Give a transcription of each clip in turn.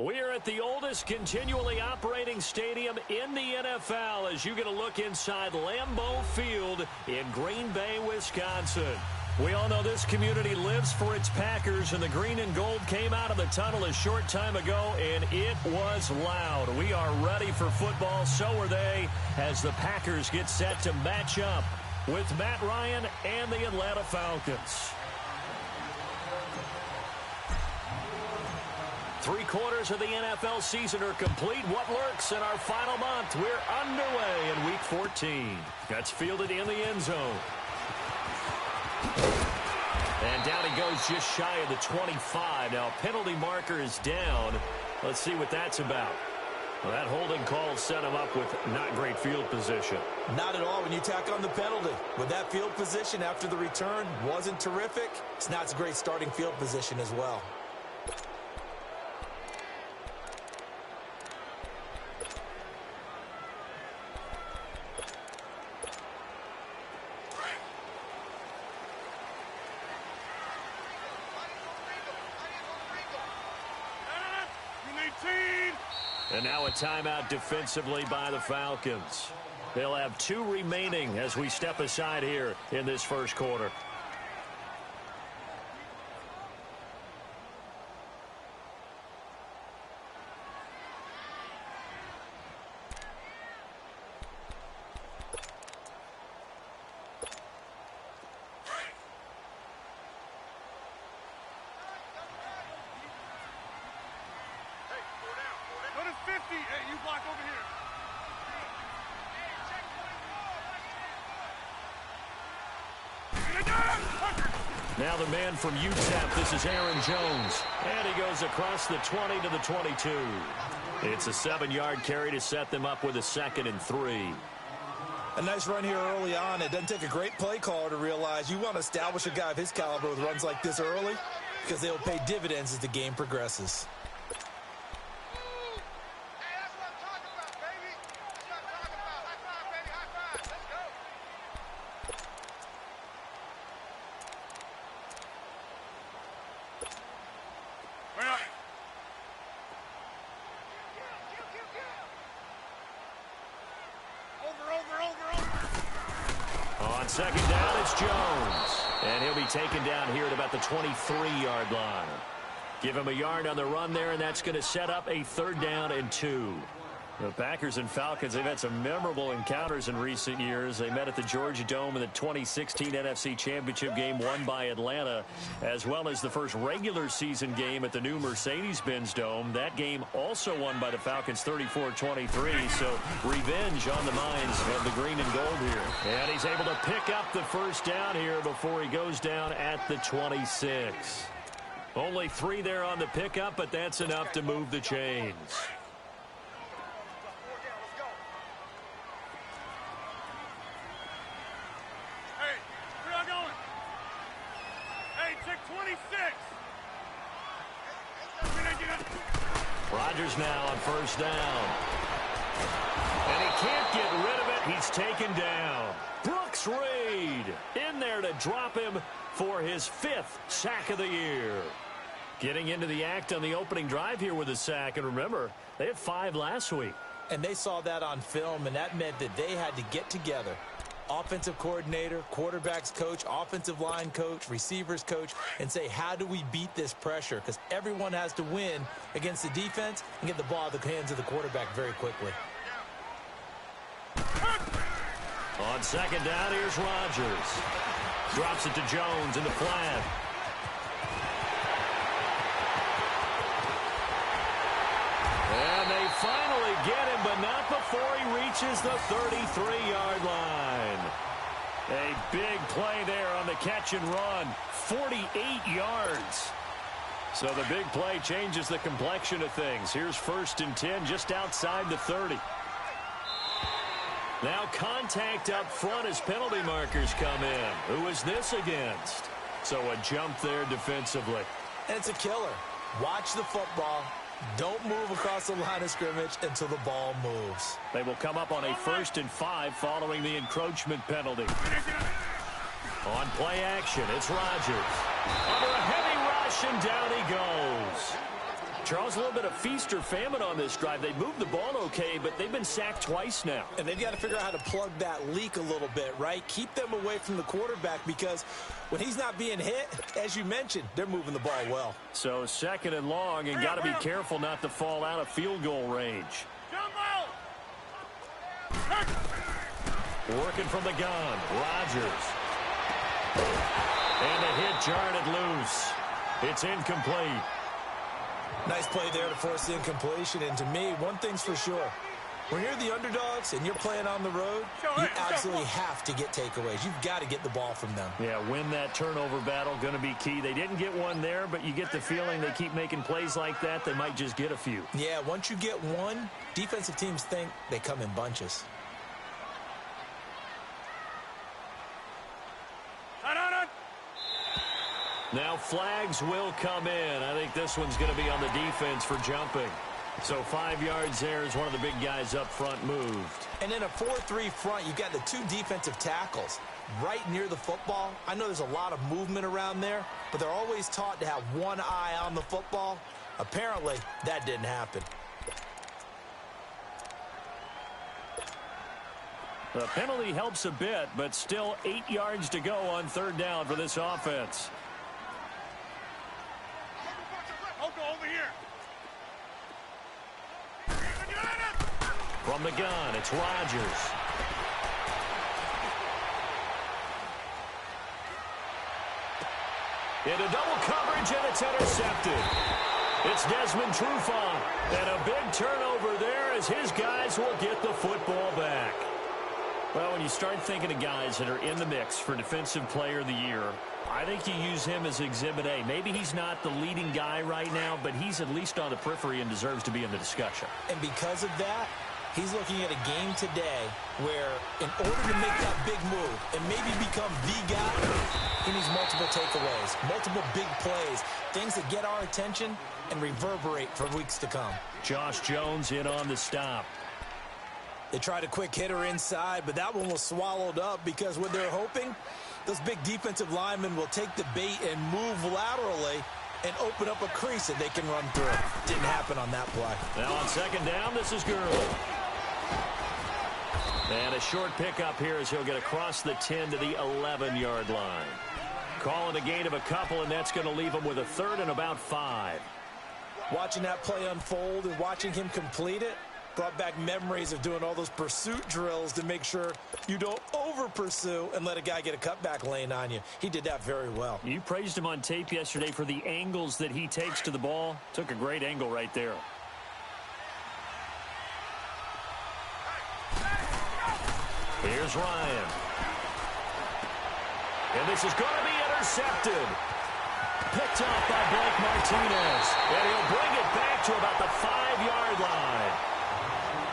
We're at the oldest continually operating stadium in the NFL as you get a look inside Lambeau Field in Green Bay, Wisconsin. We all know this community lives for its Packers, and the green and gold came out of the tunnel a short time ago, and it was loud. We are ready for football, so are they, as the Packers get set to match up with Matt Ryan and the Atlanta Falcons. 3/4 of the NFL season are complete. What lurks in our final month? We're underway in Week 14. That's fielded in the end zone. And down he goes just shy of the 25. Now, penalty marker is down. Let's see what that's about. Well, that holding call set him up with not great field position. Not at all when you tack on the penalty. With that field position after the return wasn't terrific. It's not a great starting field position as well. And now a timeout defensively by the Falcons. They'll have 2 remaining as we step aside here in this first quarter. Now the man from UTEP, this is Aaron Jones. And he goes across the 20 to the 22. It's a 7-yard carry to set them up with a 2nd and 3. A nice run here early on. It doesn't take a great play caller to realize you want to establish a guy of his caliber with runs like this early because they'll pay dividends as the game progresses. Second down, it's Jones. And he'll be taken down here at about the 23-yard line. Give him a yard on the run there, and that's going to set up a 3rd down and 2. The Packers and Falcons, they've had some memorable encounters in recent years. They met at the Georgia Dome in the 2016 NFC Championship game won by Atlanta, as well as the first regular season game at the new Mercedes-Benz Dome. That game also won by the Falcons 34-23, so revenge on the minds of the green and gold here. And he's able to pick up the first down here before he goes down at the 26. Only 3 there on the pickup, but that's enough to move the chains. Rodgers now on first down. And he can't get rid of it. He's taken down. Brooks Reed in there to drop him for his 5th sack of the year. Getting into the act on the opening drive here with a sack. And remember, they had 5 last week. And they saw that on film, and that meant that they had to get together. Offensive coordinator, quarterbacks coach, offensive line coach, receivers coach, and say, how do we beat this pressure? Because everyone has to win against the defense and get the ball out of the hands of the quarterback very quickly. On second down, here's Rodgers. Drops it to Jones in the flat. And they finally get him, but not before he reaches the 33-yard line. A big play there on the catch and run. 48 yards. So the big play changes the complexion of things. Here's 1st and 10 just outside the 30. Now contact up front as penalty markers come in. Who is this against? So a jump there defensively. And it's a killer. Watch the football. Don't move across the line of scrimmage until the ball moves. They will come up on a 1st and 5 following the encroachment penalty. On play action, it's Rodgers. Under a heavy rush, and down he goes. Charles, a little bit of feast or famine on this drive. They moved the ball okay, but they've been sacked twice now. And they've got to figure out how to plug that leak a little bit, right? Keep them away from the quarterback because when he's not being hit, as you mentioned, they're moving the ball well. So 2nd and long, and got to be careful not to fall out of field goal range. Working from the gun, Rodgers. And a hit jarred it loose. It's incomplete. Nice play there to force the incompletion. And to me, one thing's for sure. When you're the underdogs and you're playing on the road, you absolutely have to get takeaways. You've got to get the ball from them. Yeah, win that turnover battle, going to be key. They didn't get one there, but you get the feeling they keep making plays like that, they might just get a few. Yeah, once you get one, defensive teams think they come in bunches. Now flags will come in. I think this one's going to be on the defense for jumping. So 5 yards there as one of the big guys up front moved. And in a 4-3 front, you've got the 2 defensive tackles right near the football. I know there's a lot of movement around there, but they're always taught to have one eye on the football. Apparently, that didn't happen. The penalty helps a bit, but still 8 yards to go on 3rd down for this offense. From the gun, it's Rodgers. Into double coverage, and it's intercepted. It's Desmond Trufant, and a big turnover there as his guys will get the football back. Well, when you start thinking of guys that are in the mix for Defensive Player of the Year, I think you use him as Exhibit A. Maybe he's not the leading guy right now, but he's at least on the periphery and deserves to be in the discussion. And because of that, he's looking at a game today where in order to make that big move and maybe become the guy, he needs multiple takeaways, multiple big plays, things that get our attention and reverberate for weeks to come. Josh Jones in on the stop. They tried a quick hitter inside, but that one was swallowed up because what they're hoping, those big defensive linemen will take the bait and move laterally and open up a crease that they can run through. Didn't happen on that play. Now on 2nd down, this is Gurley. And a short pickup here as he'll get across the 10 to the 11-yard line. Calling a gain of a couple, and that's going to leave him with a 3rd and about 5. Watching that play unfold and watching him complete it brought back memories of doing all those pursuit drills to make sure you don't over-pursue and let a guy get a cutback lane on you. He did that very well. You praised him on tape yesterday for the angles that he takes to the ball. Took a great angle right there. Here's Ryan. And this is going to be intercepted. Picked off by Blake Martinez. And he'll bring it back to about the 5-yard line.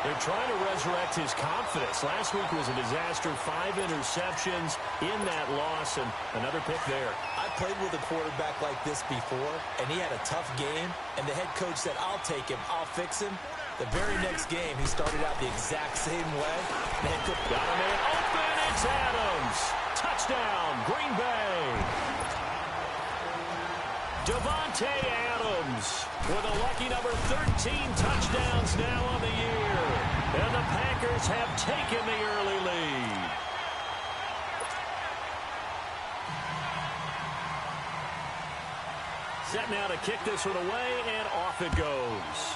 They're trying to resurrect his confidence. Last week was a disaster. 5 interceptions in that loss, and another pick there. I played with a quarterback like this before, and he had a tough game, and the head coach said, I'll take him, I'll fix him. The very next game, he started out the exact same way. The head coach got a man open. It's Adams. Touchdown, Green Bay. Devontae Adams with a lucky number 13 touchdowns now on the year. And the Packers have taken the early lead. Set now to kick this one away, and off it goes.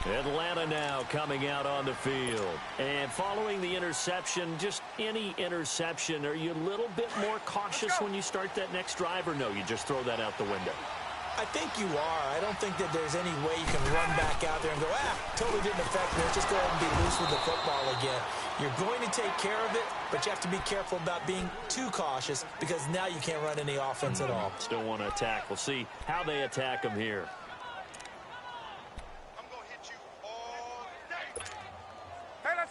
Atlanta now coming out on the field. And following the interception, just any interception, are you a little bit more cautious when you start that next drive, or no, you just throw that out the window? I think you are. I don't think that there's any way you can run back out there and go, totally didn't affect me. Let's just go ahead and be loose with the football again. You're going to take care of it, but you have to be careful about being too cautious because now you can't run any offense at all. Still want to attack. We'll see how they attack him here.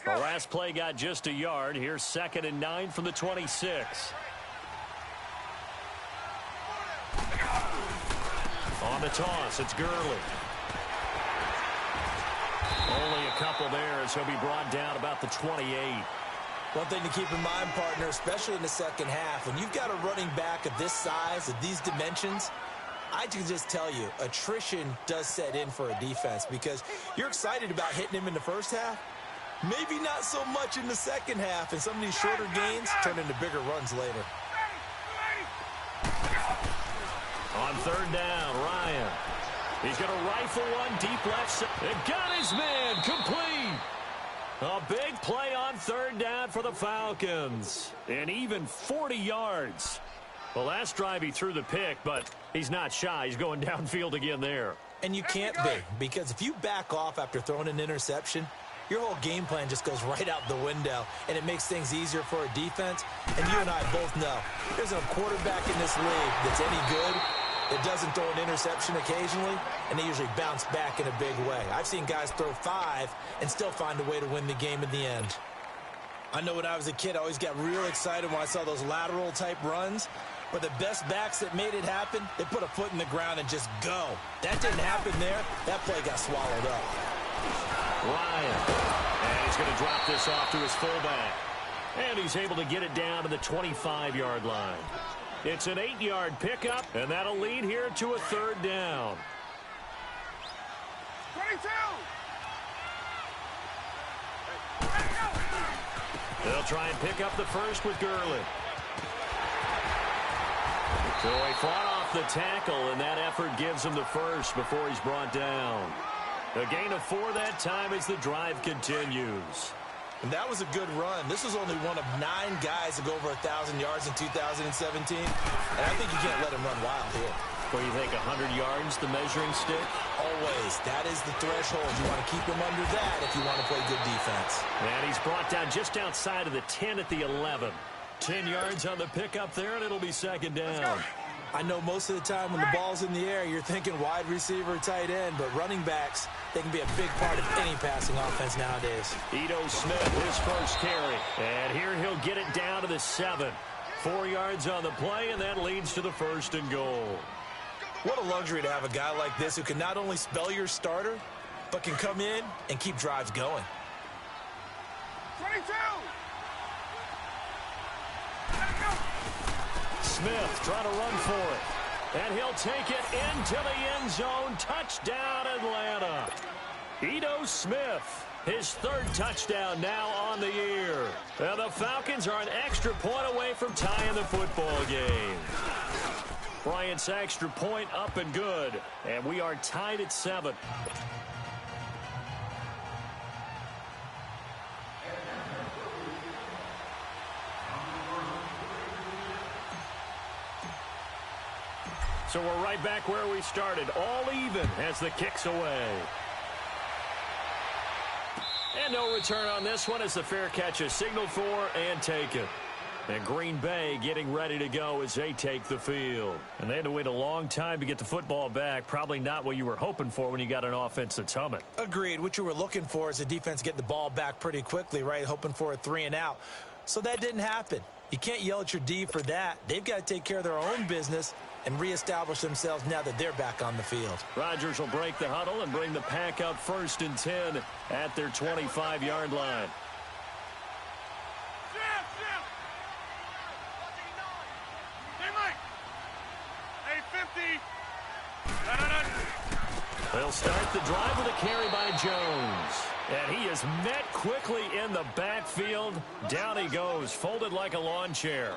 The last play got just a yard. Here's 2nd and 9 from the 26. On the toss, it's Gurley. Only a couple there as he'll be brought down about the 28. One thing to keep in mind, partner, especially in the second half, when you've got a running back of this size, of these dimensions, I can just tell you, attrition does set in for a defense because you're excited about hitting him in the first half. Maybe not so much in the second half, and some of these shorter gains turn into bigger runs later. On third down, Ryan. He's going to rifle one deep left side. And got his man complete. A big play on third down for the Falcons. And even 40 yards. The last drive he threw the pick, but he's not shy. He's going downfield again there. And you can't be, because if you back off after throwing an interception, your whole game plan just goes right out the window, and it makes things easier for a defense. And you and I both know there's a quarterback in this league that's any good that doesn't throw an interception occasionally, and they usually bounce back in a big way. I've seen guys throw 5 and still find a way to win the game in the end. I know when I was a kid, I always got real excited when I saw those lateral-type runs. But the best backs that made it happen, they put a foot in the ground and just go. That didn't happen there. That play got swallowed up. Ryan. And he's going to drop this off to his fullback. And he's able to get it down to the 25-yard line. It's an 8-yard pickup, and that'll lead here to a third down. 22! They'll try and pick up the first with Gurley. So he fought off the tackle, and that effort gives him the first before he's brought down. A gain of 4 that time as the drive continues. And that was a good run. This was only one of 9 guys to go over 1,000 yards in 2017. And I think you can't let him run wild here. What do you think, 100 yards, the measuring stick? Always. That is the threshold. You want to keep him under that if you want to play good defense. And he's brought down just outside of the 10 at the 11. 10 yards on the pickup there, and it'll be second down. I know most of the time when the ball's in the air, you're thinking wide receiver, tight end, but running backs, they can be a big part of any passing offense nowadays. Ito Smith, his first carry. And here he'll get it down to the 7. 4 yards on the play, and that leads to the first and goal. What a luxury to have a guy like this who can not only spell your starter, but can come in and keep drives going. 22! Smith trying to run for it. And he'll take it into the end zone. Touchdown, Atlanta. Ito Smith, his 3rd touchdown now on the year. And the Falcons are an extra point away from tying the football game. Bryant's extra point up and good. And we are tied at 7. So we're right back where we started, all even as the kick's away. And no return on this one as the fair catch is signaled for and taken. And Green Bay getting ready to go as they take the field. And they had to wait a long time to get the football back. Probably not what you were hoping for when you got an offense that's humming. Agreed. What you were looking for is the defense getting the ball back pretty quickly, right? Hoping for a 3 and out. So that didn't happen. You can't yell at your D for that. They've got to take care of their own business and reestablish themselves now that they're back on the field. Rodgers will break the huddle and bring the pack out 1st and 10 at their 25-yard line. They'll start the drive with a carry by Jones. And he is met quickly in the backfield. Down he goes, folded like a lawn chair.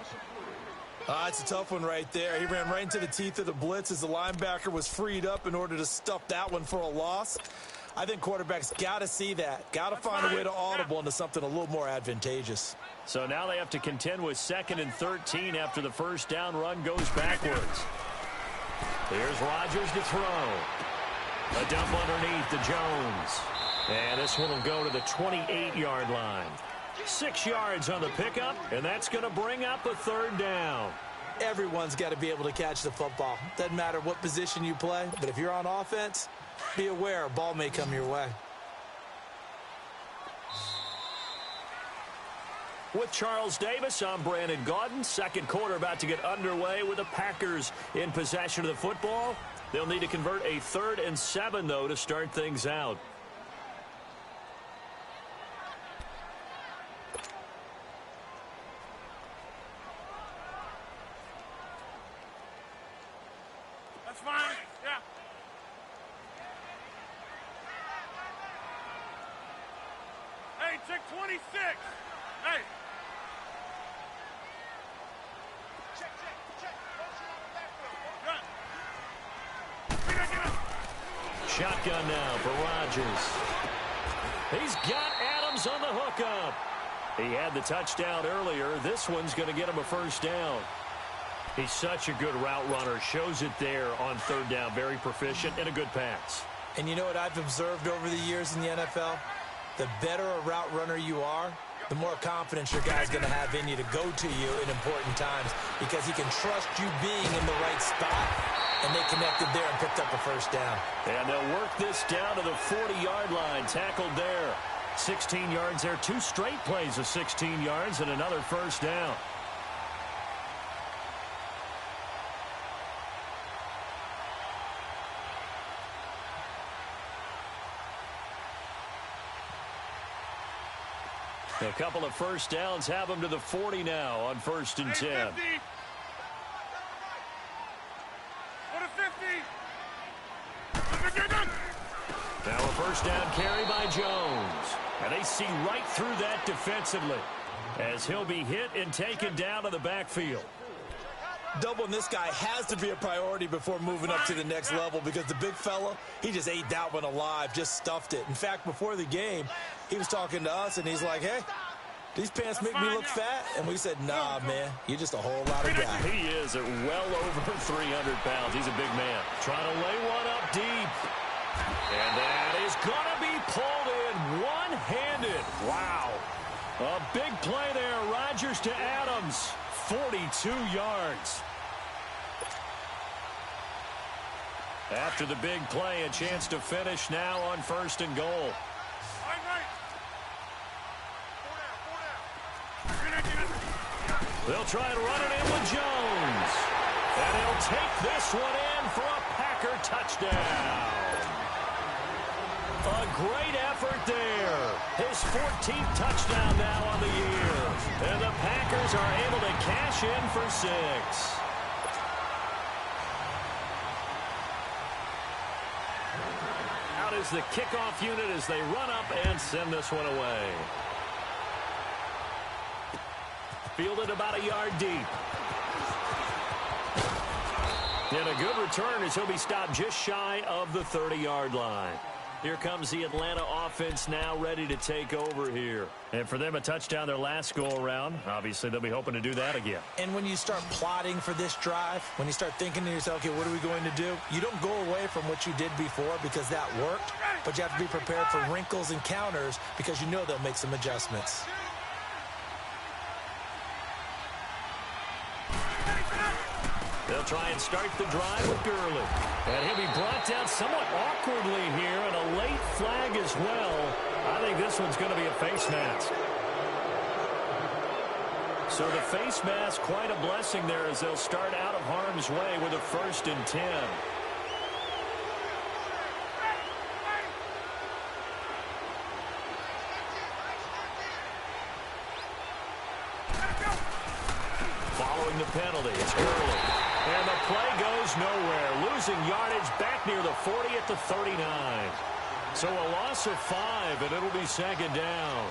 It's a tough one right there. He ran right into the teeth of the blitz as the linebacker was freed up in order to stuff that one for a loss. I think quarterbacks got to see that. Got to find a way to audible into something a little more advantageous. So now they have to contend with 2nd and 13 after the first down run goes backwards. Here's Rodgers to throw. A dump underneath to Jones. And this one will go to the 28-yard line. 6 yards on the pickup, and that's going to bring up a 3rd down. Everyone's got to be able to catch the football. Doesn't matter what position you play, but if you're on offense, be aware a ball may come your way. With Charles Davis, I'm Brandon Gaudin. Second quarter about to get underway with the Packers in possession of the football. They'll need to convert a 3rd and 7, though, to start things out. 26. Hey. Shotgun now for Rodgers. He's got Adams on the hookup. He had the touchdown earlier. This one's going to get him a first down. He's such a good route runner. Shows it there on third down. Very proficient and a good pass. And you know what I've observed over the years in the NFL? The better a route runner you are, the more confidence your guy's going to have in you to go to you in important times because he can trust you being in the right spot, and they connected there and picked up a first down. And they'll work this down to the 40-yard line. Tackled there. 16 yards there. 2 straight plays of 16 yards and another first down. A couple of first downs have them to the 40 now on 1st and 10. 50. What a 50. Now a first down carry by Jones. And they see right through that defensively as he'll be hit and taken down to the backfield. Doubling this guy has to be a priority before moving up to the next level because the big fella, he just ate that one alive, just stuffed it. In fact, before the game, he was talking to us, and he's like, hey, these pants make me look fat? And we said, nah, man, you're just a whole lot of guy. He is at well over 300 pounds. He's a big man. Trying to lay one up deep. And that is going to be pulled in one-handed. Wow. A big play there. Rodgers to Adams. 42 yards. After the big play, a chance to finish now on 1st and goal. They'll try and run it in with Jones. And he'll take this one in for a Packer touchdown. A great effort there. His 14th touchdown now on the year. And the Packers are able to cash in for 6. Out is the kickoff unit as they run up and send this one away. Fielded about a yard deep. And a good return as he'll be stopped just shy of the 30-yard line. Here comes the Atlanta offense now ready to take over here. And for them, a touchdown their last go-around. Obviously, they'll be hoping to do that again. And when you start plotting for this drive, when you start thinking to yourself, okay, what are we going to do? You don't go away from what you did before because that worked, but you have to be prepared for wrinkles and counters because you know they'll make some adjustments. They'll try and start the drive with Gurley. And he'll be brought down somewhat awkwardly here, and a late flag as well. I think this one's going to be a face mask. So the face mask, quite a blessing there as they'll start out of harm's way with a 1st and 10. Following the penalty, it's Gurley. And the play goes nowhere. Losing yardage back near the 40 at the 39. So a loss of 5, and it'll be 2nd down.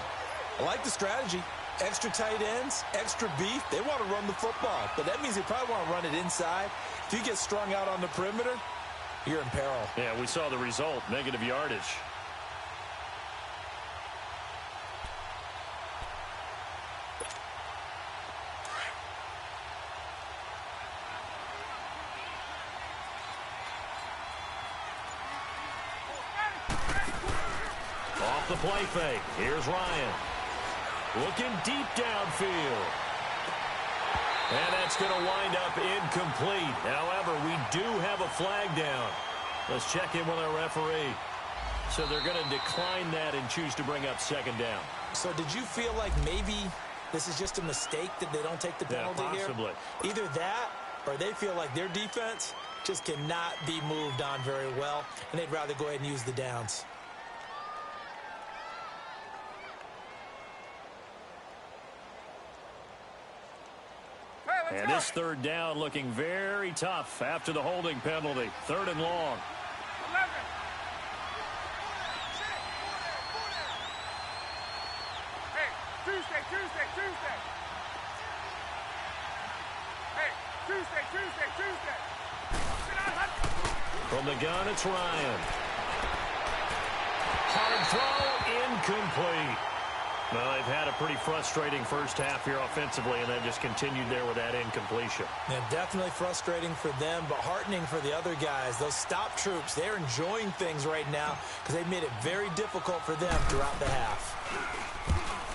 I like the strategy. Extra tight ends, extra beef. They want to run the football, but that means they probably want to run it inside. If you get strung out on the perimeter, you're in peril. Yeah, we saw the result, negative yardage. The play fake. Here's Ryan. Looking deep downfield. And that's going to wind up incomplete. However, we do have a flag down. Let's check in with our referee. So they're going to decline that and choose to bring up 2nd down. So did you feel like maybe this is just a mistake that they don't take the penalty possibly here? Either that or they feel like their defense just cannot be moved on very well, and they'd rather go ahead and use the downs. And this 3rd down looking very tough after the holding penalty. 3rd and long. 11. Tuesday, Tuesday. Hey, Tuesday, Tuesday, Tuesday. Sit down, hut. From the gun, it's Ryan. Hard throw, incomplete. Well, they've had a pretty frustrating first half here offensively, and then just continued there with that incompletion. Yeah, definitely frustrating for them, but heartening for the other guys. Those stop troops, they're enjoying things right now because they've made it very difficult for them throughout the half.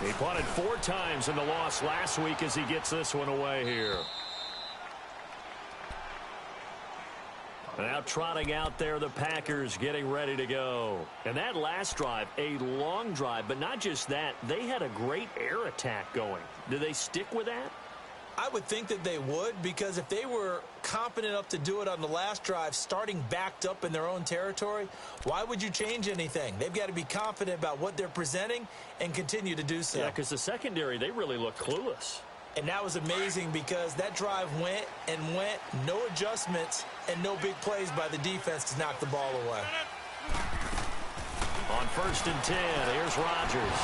He punted 4 times in the loss last week as he gets this one away here. Now trotting out there, the Packers getting ready to go. And that last drive, a long drive, but not just that, they had a great air attack going. Do they stick with that? I would think that they would, because if they were confident enough to do it on the last drive, starting backed up in their own territory, why would you change anything? They've got to be confident about what they're presenting and continue to do so. Yeah, because the secondary, they really look clueless. And that was amazing because that drive went and went, no adjustments, and no big plays by the defense to knock the ball away. On 1st and 10, here's Rodgers.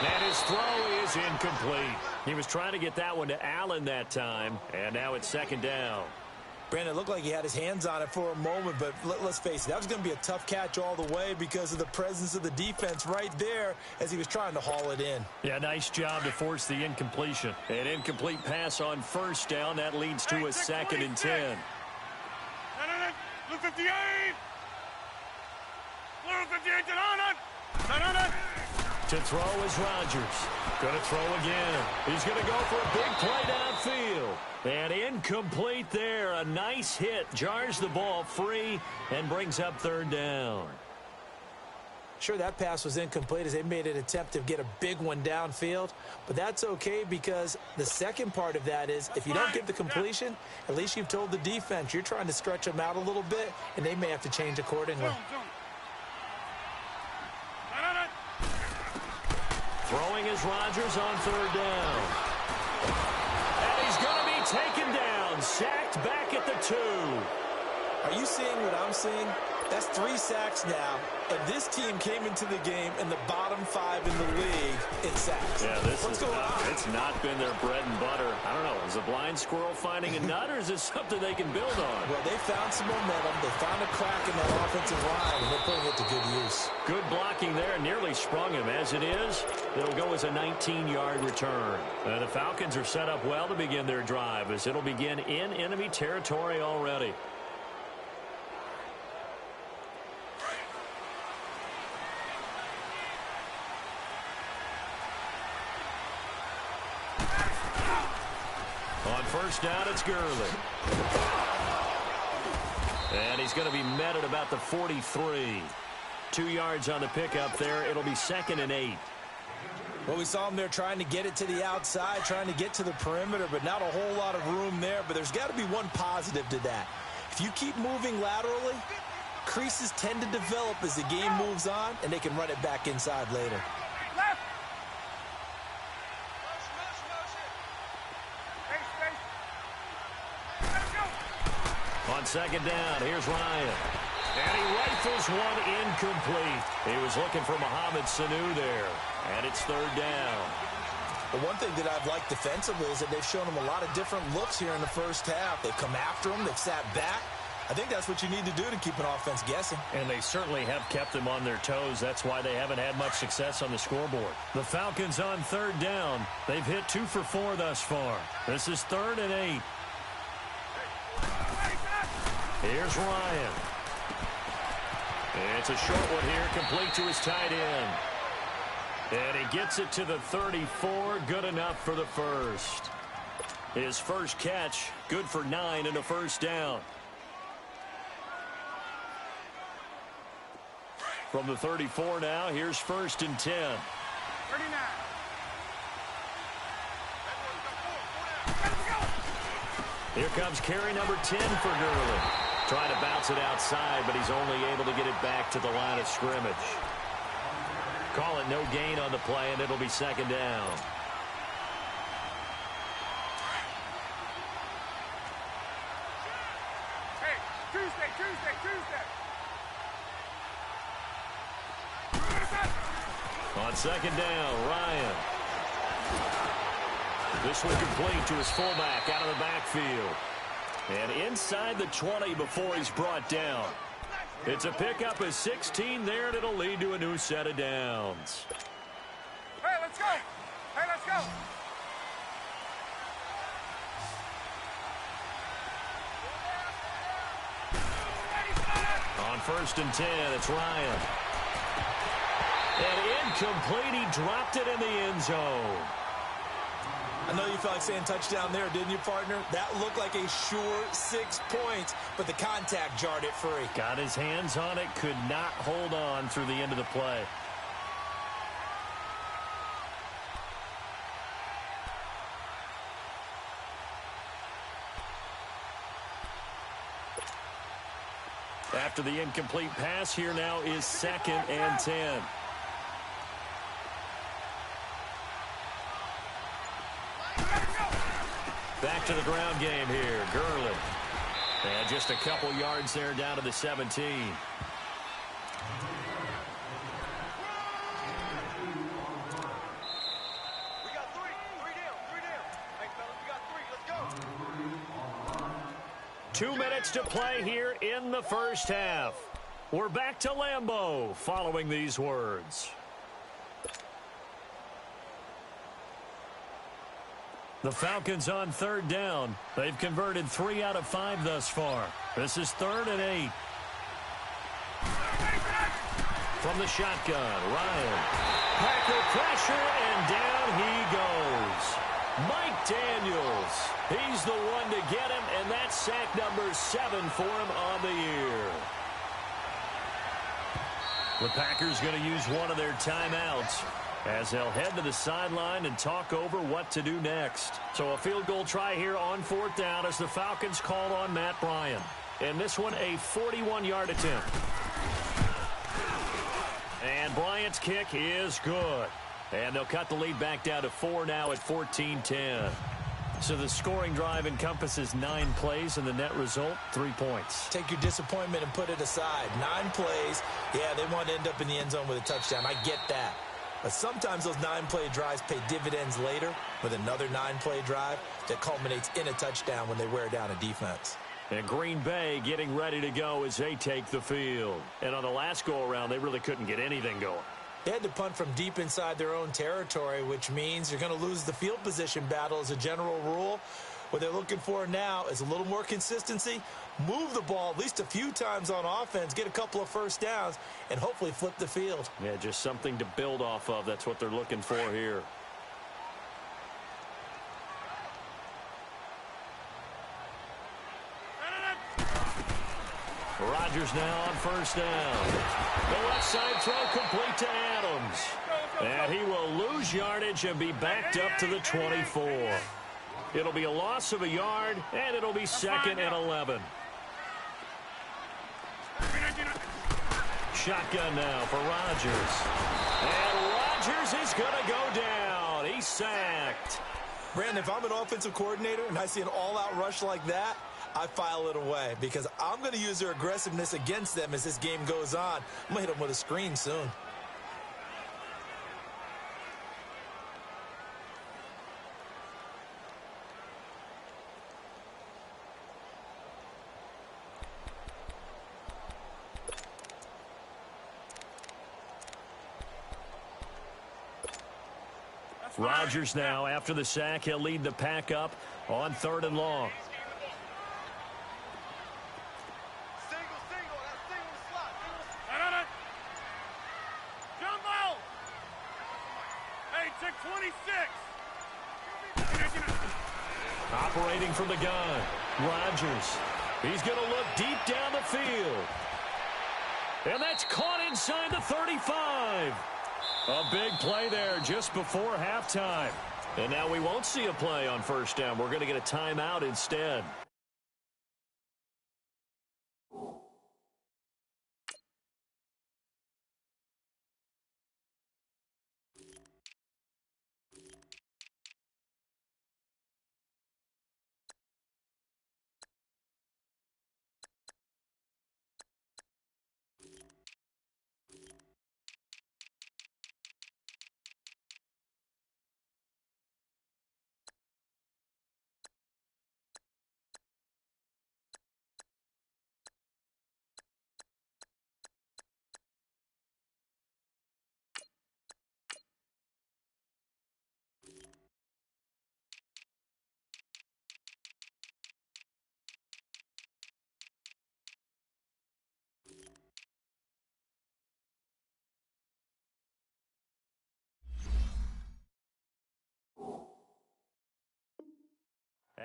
And his throw is incomplete. He was trying to get that one to Allen that time, and now it's 2nd down. Brandon, it looked like he had his hands on it for a moment, but let's face it, that was going to be a tough catch all the way because of the presence of the defense right there as he was trying to haul it in. Yeah, nice job to force the incompletion. An incomplete pass on 1st down. That leads to a 2nd and 10. Blue 58. Blue 58. To throw is Rodgers. Going to throw again. He's going to go for a big play downfield. And incomplete there. A nice hit. Jars the ball free and brings up 3rd down. Sure, that pass was incomplete as they made an attempt to get a big one downfield. But that's okay because the second part of that is if you don't get the completion, at least you've told the defense you're trying to stretch them out a little bit, and they may have to change accordingly. Throwing is Rodgers on 3rd down. And he's going to be taken down. Sacked back at the 2. Are you seeing what I'm seeing? That's 3 sacks now, and this team came into the game in the bottom 5 in the league in sacks. Yeah, what's going on? It's not been their bread and butter. I don't know. Is a blind squirrel finding a nut, or is this something they can build on? Well, they found some momentum. They found a crack in that offensive line, and they're putting it to good use. Good blocking there. Nearly sprung him. As it is, it'll go as a 19-yard return. The Falcons are set up well to begin their drive as it'll begin in enemy territory already. On 1st down, it's Gurley. And he's going to be met at about the 43. 2 yards on the pickup there. It'll be 2nd and 8. Well, we saw him there trying to get it to the outside, trying to get to the perimeter, but not a whole lot of room there. But there's got to be one positive to that. If you keep moving laterally, creases tend to develop as the game moves on, and they can run it back inside later. On 2nd down, here's Ryan. And he rifles one incomplete. He was looking for Mohamed Sanu there. And it's 3rd down. But one thing that I've liked defensively is that they've shown him a lot of different looks here in the first half. They've come after him. They've sat back. I think that's what you need to do to keep an offense guessing. And they certainly have kept them on their toes. That's why they haven't had much success on the scoreboard. The Falcons on 3rd down. They've hit 2 for 4 thus far. This is 3rd and 8. Here's Ryan. It's a short one here, complete to his tight end. And he gets it to the 34, good enough for the first. His first catch, good for 9 and a 1st down. From the 34 now, here's 1st and 10. 39. Here comes carry number 10 for Gurley. Trying to bounce it outside, but he's only able to get it back to the line of scrimmage. Call it no gain on the play, and it'll be 2nd down. Hey, Tuesday. On 2nd down, Ryan. This one complete to his fullback out of the backfield. And inside the 20 before he's brought down. It's a pickup of 16 there, and it'll lead to a new set of downs. Hey, let's go. Hey, let's go. On 1st and 10, it's Ryan. And incomplete. He dropped it in the end zone. I know you felt like saying touchdown there, didn't you, partner? That looked like a sure 6 points, but the contact jarred it free. Got his hands on it, could not hold on through the end of the play. After the incomplete pass, here now is 2nd and 10. Back to the ground game here. Gurley. And just a couple yards there down to the 17. We got three down. Hey, fellas, we got 3. Let's go. 2 minutes to play here in the first half. We're back to Lambeau following these words. The Falcons on 3rd down. They've converted 3 out of 5 thus far. This is 3rd and 8. From the shotgun, Ryan. Packer pressure, and down he goes. Mike Daniels. He's the one to get him, and that's sack number 7 for him on the year. The Packers going to use one of their timeouts as they'll head to the sideline and talk over what to do next. So a field goal try here on 4th down as the Falcons call on Matt Bryant. And this one a 41-yard attempt. And Bryant's kick is good. And they'll cut the lead back down to 4 now at 14-10. So the scoring drive encompasses 9 plays, and the net result, 3 points. Take your disappointment and put it aside. 9 plays. Yeah, they want to end up in the end zone with a touchdown. I get that. But sometimes those 9-play drives pay dividends later with another 9-play drive that culminates in a touchdown when they wear down a defense. And Green Bay getting ready to go as they take the field. And on the last go-around, they really couldn't get anything going. They had to punt from deep inside their own territory, which means you're going to lose the field position battle as a general rule. What they're looking for now is a little more consistency, move the ball at least a few times on offense, get a couple of first downs, and hopefully flip the field. Yeah, just something to build off of. That's what they're looking for here. Rodgers now on 1st down. The left side throw complete to Adams. And he will lose yardage and be backed up to the 24. It'll be a loss of a yard, and it'll be 2nd and 11. Shotgun now for Rodgers. And Rodgers is going to go down. He's sacked. Brandon, if I'm an offensive coordinator and I see an all-out rush like that, I file it away because I'm going to use their aggressiveness against them as this game goes on. I'm going to hit them with a screen soon. Rodgers now, after the sack, he'll lead the pack up on 3rd and long. Jumbo! Hey, check 26! Operating from the gun, Rodgers. He's going to look deep down the field. And that's caught inside the 35. A big play there just before halftime. And now we won't see a play on 1st down. We're going to get a timeout instead.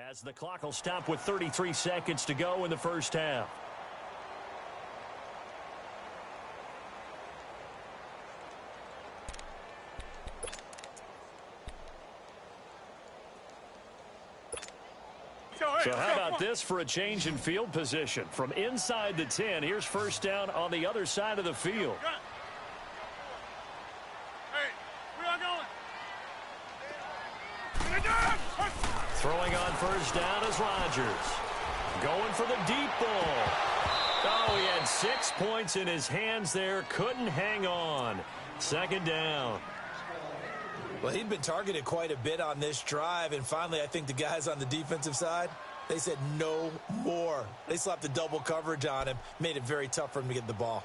As the clock will stop with 33 seconds to go in the first half. So how about this for a change in field position? From inside the 10, here's first down on the other side of the field. Throwing on first down is Rodgers. Going for the deep ball. Oh, he had 6 points in his hands there. Couldn't hang on. Second down. Well, he'd been targeted quite a bit on this drive, and finally I think the guys on the defensive side, they said no more. They slapped the double coverage on him, made it very tough for him to get the ball.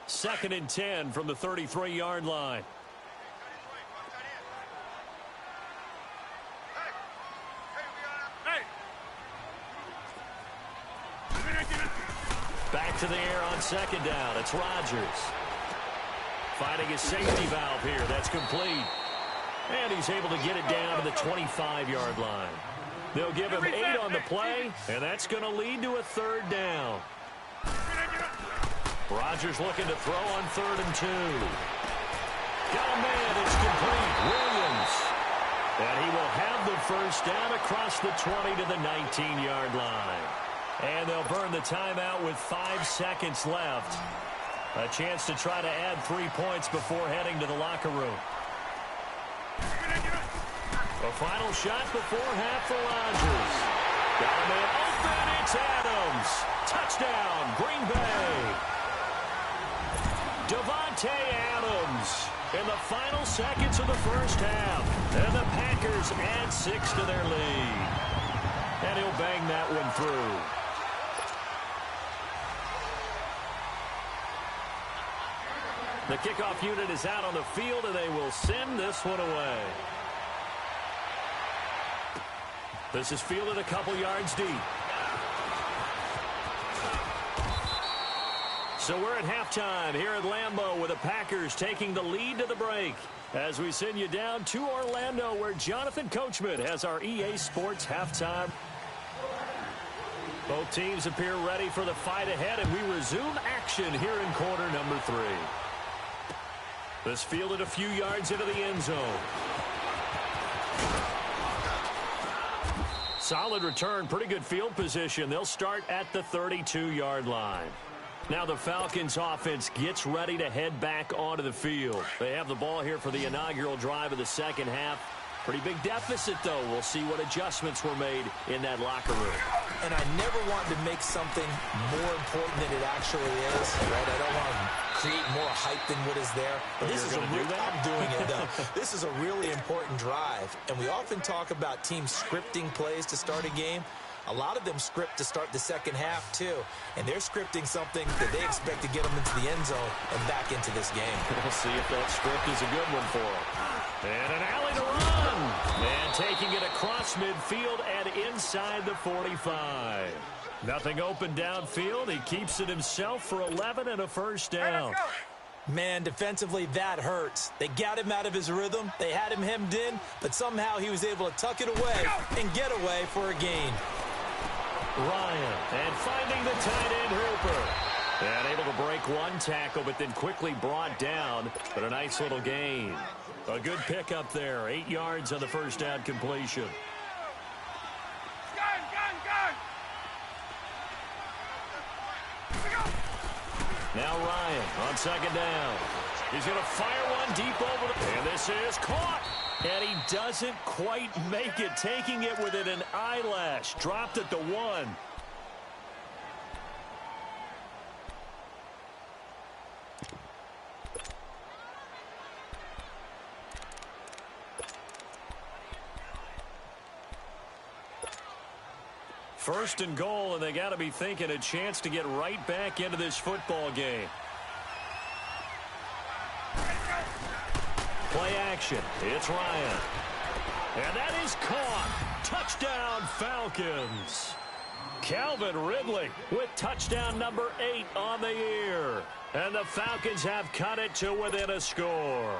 Second and 10 from the 33-yard line. Back to the air on second down. It's Rodgers. Finding his safety valve here. That's complete. And he's able to get it down to the 25-yard line. They'll give him 8 on the play, and that's going to lead to a third down. Rodgers looking to throw on 3rd and 2. Got a man. It's complete. Williams. And he will have the first down across the 20 to the 19-yard line. And they'll burn the timeout with 5 seconds left. A chance to try to add 3 points before heading to the locker room. A final shot before half for Rodgers. Got a man open. It's Adams. Touchdown, Green Bay. Davante Adams in the final seconds of the first half. And the Packers add 6 to their lead. And he'll bang that one through. The kickoff unit is out on the field, and they will send this one away. This is fielded a couple yards deep. So we're at halftime here at Lambeau with the Packers taking the lead to the break. As we send you down to Orlando, where Jonathan Coachman has our EA Sports halftime. Both teams appear ready for the fight ahead, and we resume action here in quarter number 3. This fielded a few yards into the end zone. Solid return, pretty good field position. They'll start at the 32-yard line. Now the Falcons offense gets ready to head back onto the field. They have the ball here for the inaugural drive of the second half. Pretty big deficit, though. We'll see what adjustments were made in that locker room. And I never want to make something more important than it actually is, right? I don't want to create more hype than what is there. But this is I'm doing it, though. This is a really important drive. And we often talk about teams scripting plays to start a game. A lot of them script to start the second half, too. And they're scripting something that they expect to get them into the end zone and back into this game. We'll see if that script is a good one for them. And an alley to run. And taking it across midfield and inside the 45. Nothing open downfield. He keeps it himself for 11 and a first down. Man, defensively, that hurts. They got him out of his rhythm. They had him hemmed in, but somehow he was able to tuck it away and get away for a gain. Ryan, and finding the tight end Hooper. And able to break one tackle, but then quickly brought down. But a nice little gain. A good pickup there. 8 yards on the first down completion. Now Ryan on second down. He's going to fire one deep over the... And this is caught. And he doesn't quite make it, taking it within an eyelash. Dropped at the 1. First and goal, and they got to be thinking a chance to get right back into this football game. Play action. It's Ryan. And that is caught. Touchdown, Falcons. Calvin Ridley with touchdown number 8 on the year. And the Falcons have cut it to within a score.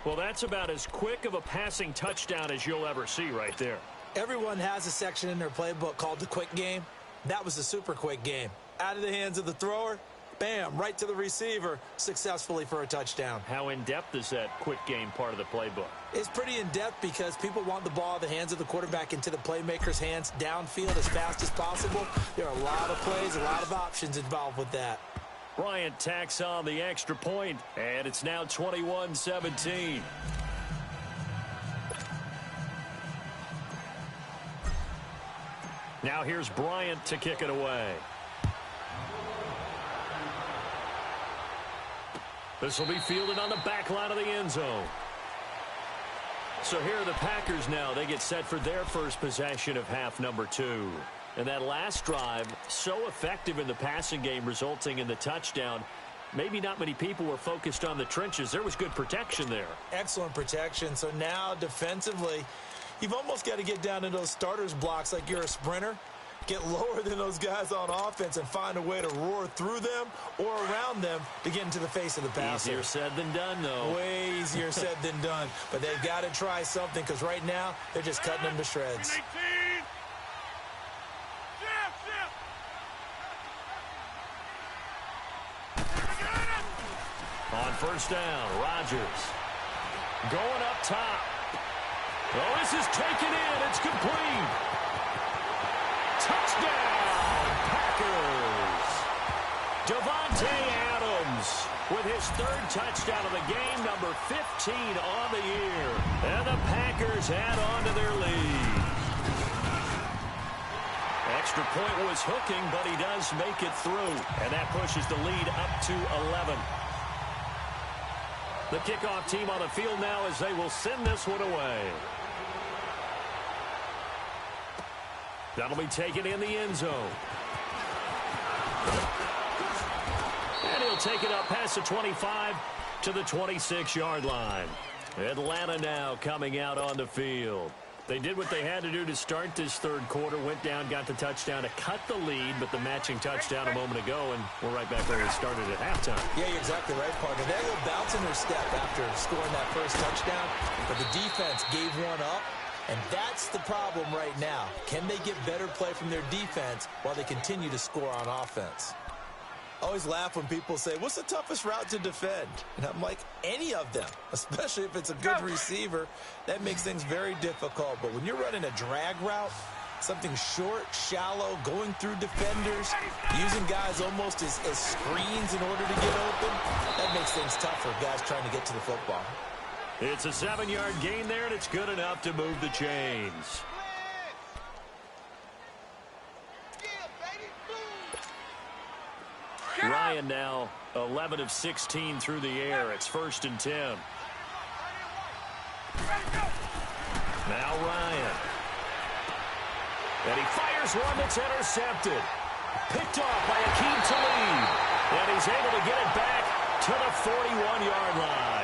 Well, that's about as quick of a passing touchdown as you'll ever see right there. Everyone has a section in their playbook called the quick game. That was a super quick game. Out of the hands of the thrower, bam, right to the receiver, successfully for a touchdown. How in-depth is that quick game part of the playbook? It's pretty in-depth because people want the ball out of the hands of the quarterback into the playmaker's hands downfield as fast as possible. There are a lot of plays, a lot of options involved with that. Bryant tacks on the extra point, and it's now 21-17. Now here's Bryant to kick it away. This will be fielded on the back line of the end zone. So here are the Packers now. They get set for their first possession of half number 2. And that last drive, so effective in the passing game, resulting in the touchdown. Maybe not many people were focused on the trenches. There was good protection there. Excellent protection. So now defensively, you've almost got to get down to those starters blocks like you're a sprinter. Get lower than those guys on offense and find a way to roar through them or around them to get into the face of the passer. Easier said than done, though. Way easier said than done. But they've got to try something because right now they're just cutting them to shreds. On first down, Rodgers going up top. Oh, this is taken in. It's complete. Touchdown, Packers. Davante Adams with his third touchdown of the game, number 15 on the year. And the Packers add on to their lead. Extra point was hooking, but he does make it through. And that pushes the lead up to 11. The kickoff team on the field now as they will send this one away. That'll be taken in the end zone. And he'll take it up past the 25 to the 26-yard line. Atlanta now coming out on the field. They did what they had to do to start this third quarter, went down, got the touchdown to cut the lead, but the matching touchdown a moment ago, and we're right back where we started at halftime. Yeah, you're exactly right, partner. They will bounce in their step after scoring that first touchdown, but the defense gave one up, and that's the problem right now. Can they get better play from their defense while they continue to score on offense? I always laugh when people say, what's the toughest route to defend? And I'm like, any of them, especially if it's a good receiver. That makes things very difficult. But when you're running a drag route, something short, shallow, going through defenders, using guys almost as screens in order to get open, that makes things tough for guys trying to get to the football. It's a 7-yard gain there, and it's good enough to move the chains. Ryan now 11 of 16 through the air. It's 1st and 10. Now Ryan. And he fires one that's intercepted. Picked off by Akeem Talib. And he's able to get it back to the 41-yard line.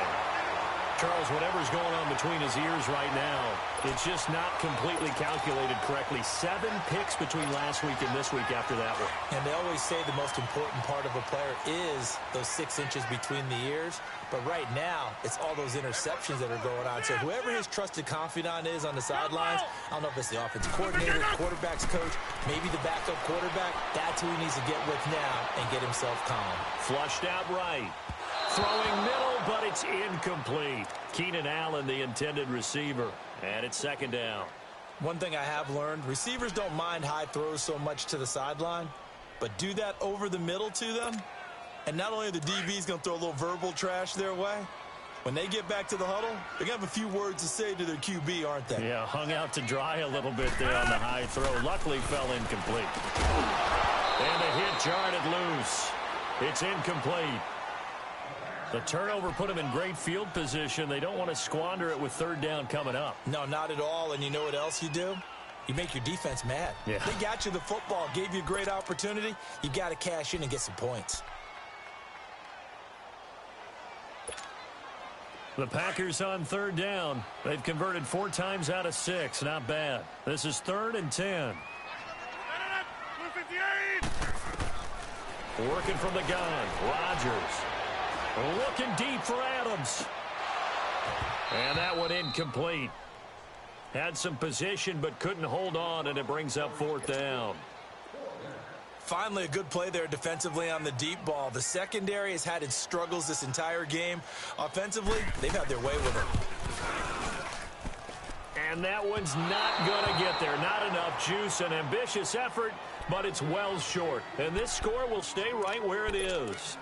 Charles, whatever's going on between his ears right now, it's just not completely calculated correctly. 7 picks between last week and this week after that one. And they always say the most important part of a player is those 6 inches between the ears. But right now, it's all those interceptions that are going on. So whoever his trusted confidant is on the sidelines, I don't know if it's the offensive coordinator, quarterback's coach, maybe the backup quarterback, that's who he needs to get with now and get himself calm. Flushed out right. Throwing middle, but it's incomplete. Keenan Allen, the intended receiver. And it's 2nd down. One thing I have learned, receivers don't mind high throws so much to the sideline, but do that over the middle to them, and not only are the DBs going to throw a little verbal trash their way, when they get back to the huddle, they're going to have a few words to say to their QB, aren't they? Yeah, hung out to dry a little bit there on the high throw. Luckily fell incomplete. And the hit jarred it loose. It's incomplete. The turnover put them in great field position. They don't want to squander it with 3rd down coming up. No, not at all. And you know what else you do? You make your defense mad. Yeah. They got you the football, gave you a great opportunity. You got to cash in and get some points. The Packers on 3rd down. They've converted 4 times out of 6. Not bad. This is 3rd and 10. Working from the gun. Rodgers. Looking deep for Adams. And that one incomplete. Had some position but couldn't hold on, and it brings up fourth down. Finally, a good play there defensively on the deep ball. The secondary has had its struggles this entire game. Offensively, they've had their way with it. And that one's not going to get there. Not enough juice. An ambitious effort, but it's well short. And this score will stay right where it is.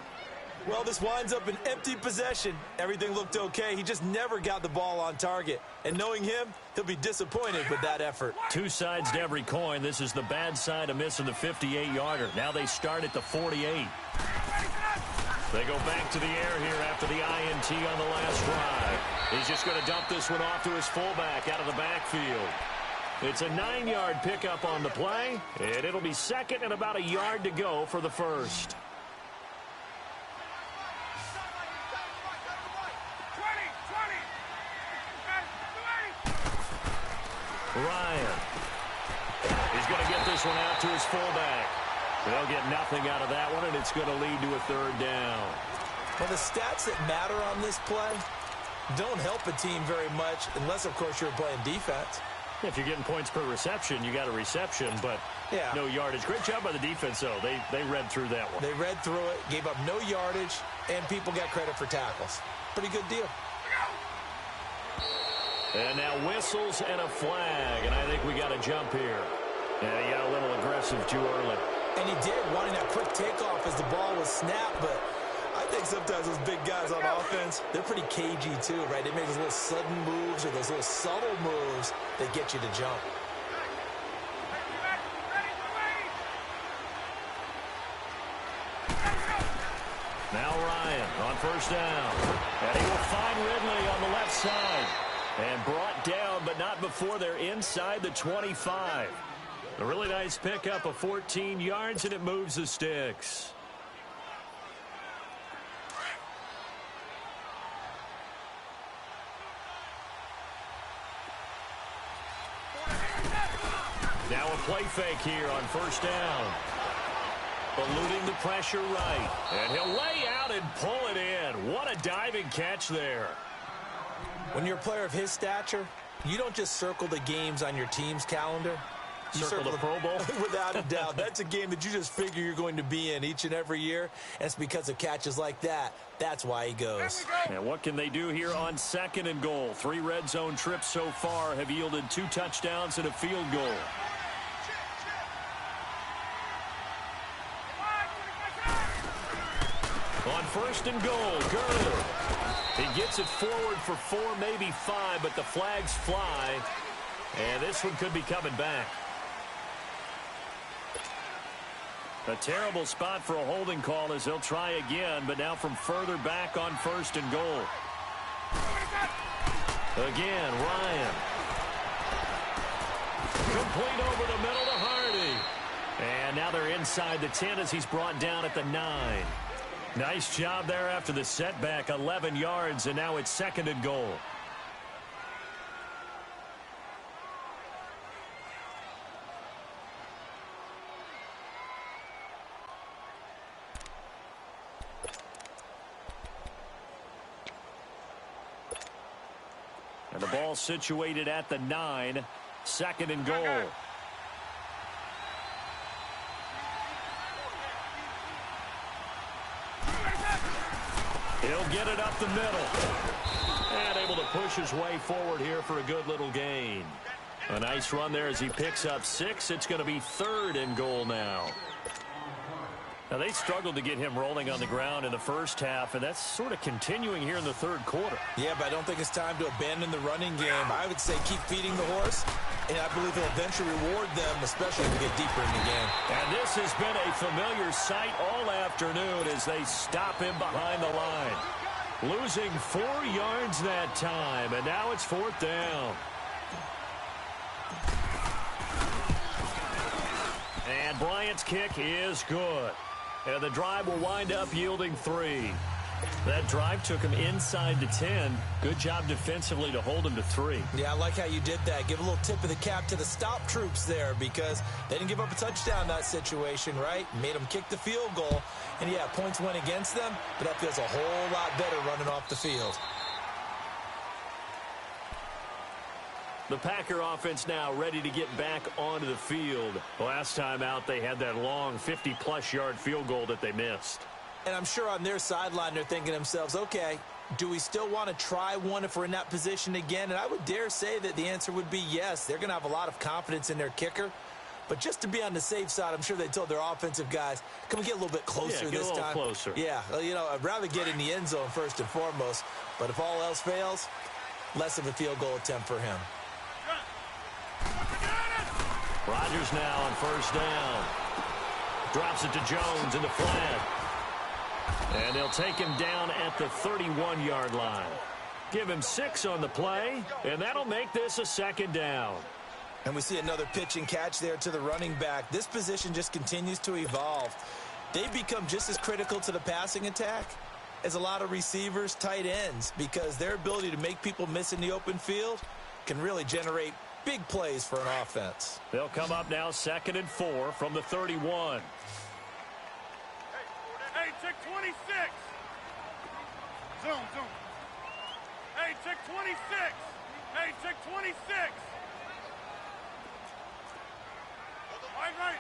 Well, this winds up an empty possession. Everything looked okay. He just never got the ball on target. And knowing him, he'll be disappointed with that effort. Two sides to every coin. This is the bad side of missing the 58-yarder. Now they start at the 48. They go back to the air here after the INT on the last drive. He's just going to dump this one off to his fullback out of the backfield. It's a 9-yard pickup on the play, and it'll be second and about a yard to go for the first. Ryan. He's going to get this one out to his fullback. They'll get nothing out of that one, and it's going to lead to a third down. Well, the stats that matter on this play don't help a team very much unless, of course, you're playing defense. If you're getting points per reception, you got a reception, but no yardage. Great job by the defense, though. They read through that one. They read through it, gave up no yardage, and people got credit for tackles. Pretty good deal. And now whistles and a flag, and I think we got a jump here. And he got a little aggressive too early. And he did, wanting that quick takeoff as the ball was snapped, but I think sometimes those big guys on offense, they're pretty cagey too, right? They make those little sudden moves or those little subtle moves that get you to jump. Now Ryan on first down. And he will find Ridley on the left side. And brought down, but not before they're inside the 25. A really nice pickup of 14 yards, and it moves the sticks. Now a play fake here on first down. Eluding the pressure right. And he'll lay out and pull it in. What a diving catch there. When you're a player of his stature, you don't just circle the games on your team's calendar. You circle the Pro Bowl? Without a doubt. That's a game that you just figure you're going to be in each and every year. And it's because of catches like that. That's why he goes. And what can they do here on second and goal? 3 red zone trips so far have yielded 2 touchdowns and a field goal. On first and goal, Gurley. He gets it forward for 4, maybe 5, but the flags fly. And this one could be coming back. A terrible spot for a holding call as they'll try again, but now from further back on first and goal. Again, Ryan. Complete over the middle to Hardy. And now they're inside the 10 as he's brought down at the 9. Nice job there after the setback, 11 yards, and now it's second and goal. And the ball situated at the 9, second and goal. He'll get it up the middle. And able to push his way forward here for a good little gain. A nice run there as he picks up 6. It's going to be third and goal now. Now, they struggled to get him rolling on the ground in the first half, and that's sort of continuing here in the third quarter. Yeah, but I don't think it's time to abandon the running game. I would say keep feeding the horse, and I believe he'll eventually reward them, especially as we get deeper in the game. And this has been a familiar sight all afternoon as they stop him behind the line. Losing 4 yards that time, and now it's fourth down. And Bryant's kick is good. And the drive will wind up yielding 3. That drive took him inside the 10. Good job defensively to hold him to 3. Yeah, I like how you did that. Give a little tip of the cap to the stop troops there because they didn't give up a touchdown in that situation, right? Made them kick the field goal. And, yeah, points went against them, but that feels a whole lot better running off the field. The Packer offense now ready to get back onto the field. Last time out, they had that long 50-plus yard field goal that they missed. And I'm sure on their sideline they're thinking to themselves, okay, do we still want to try one if we're in that position again? And I would dare say that the answer would be yes. They're going to have a lot of confidence in their kicker. But just to be on the safe side, I'm sure they told their offensive guys, can we get a little bit closer this time? Get a little closer. Yeah, you know, I'd rather get in the end zone first and foremost. But if all else fails, less of a field goal attempt for him. Rodgers now on first down. Drops it to Jones in the flat. And they'll take him down at the 31-yard line. Give him 6 on the play, and that'll make this a second down. And we see another pitch and catch there to the running back. This position just continues to evolve. They've become just as critical to the passing attack as a lot of receivers, tight ends, because their ability to make people miss in the open field can really generate big plays for an offense. They'll come up now 2nd and 4 from the 31. Hey, check 26. Zoom. Hey, check 26. Hey, check 26. Right.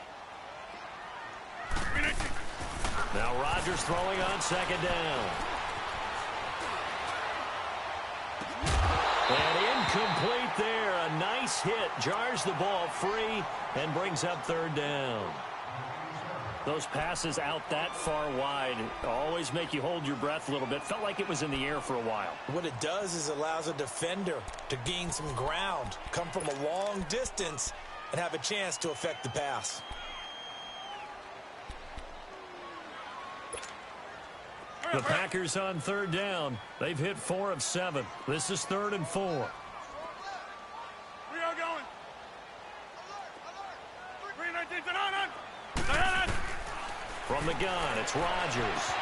Now Rodgers throwing on 2nd down. And incomplete there. A nice hit. Jars the ball free and brings up 3rd down. Those passes out that far wide always make you hold your breath a little bit. Felt like it was in the air for a while. What it does is allows a defender to gain some ground, come from a long distance, and have a chance to affect the pass. The Packers on 3rd down. They've hit 4 of 7. This is 3rd and 4. We are going. 319 on. From the gun, it's Rodgers.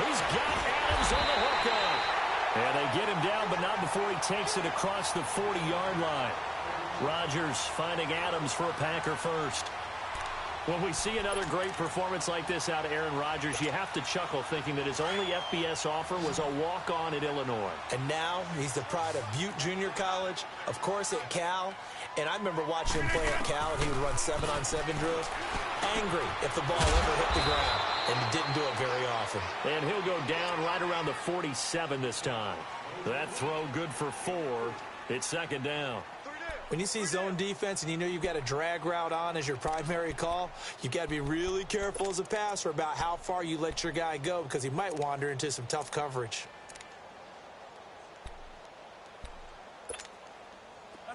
He's got Adams on the hookup. And they get him down, but not before he takes it across the 40-yard line. Rodgers finding Adams for a Packer first. When we see another great performance like this out of Aaron Rodgers, you have to chuckle thinking that his only FBS offer was a walk-on at Illinois. And now he's the pride of Butte Junior College, of course at Cal. And I remember watching him play at Cal, and he would run 7-on-7 drills. Angry if the ball ever hit the ground, and he didn't do it very often. And he'll go down right around the 47 this time. That throw good for 4. It's 2nd down. When you see zone defense and you know you've got a drag route on as your primary call, you've got to be really careful as a passer about how far you let your guy go because he might wander into some tough coverage.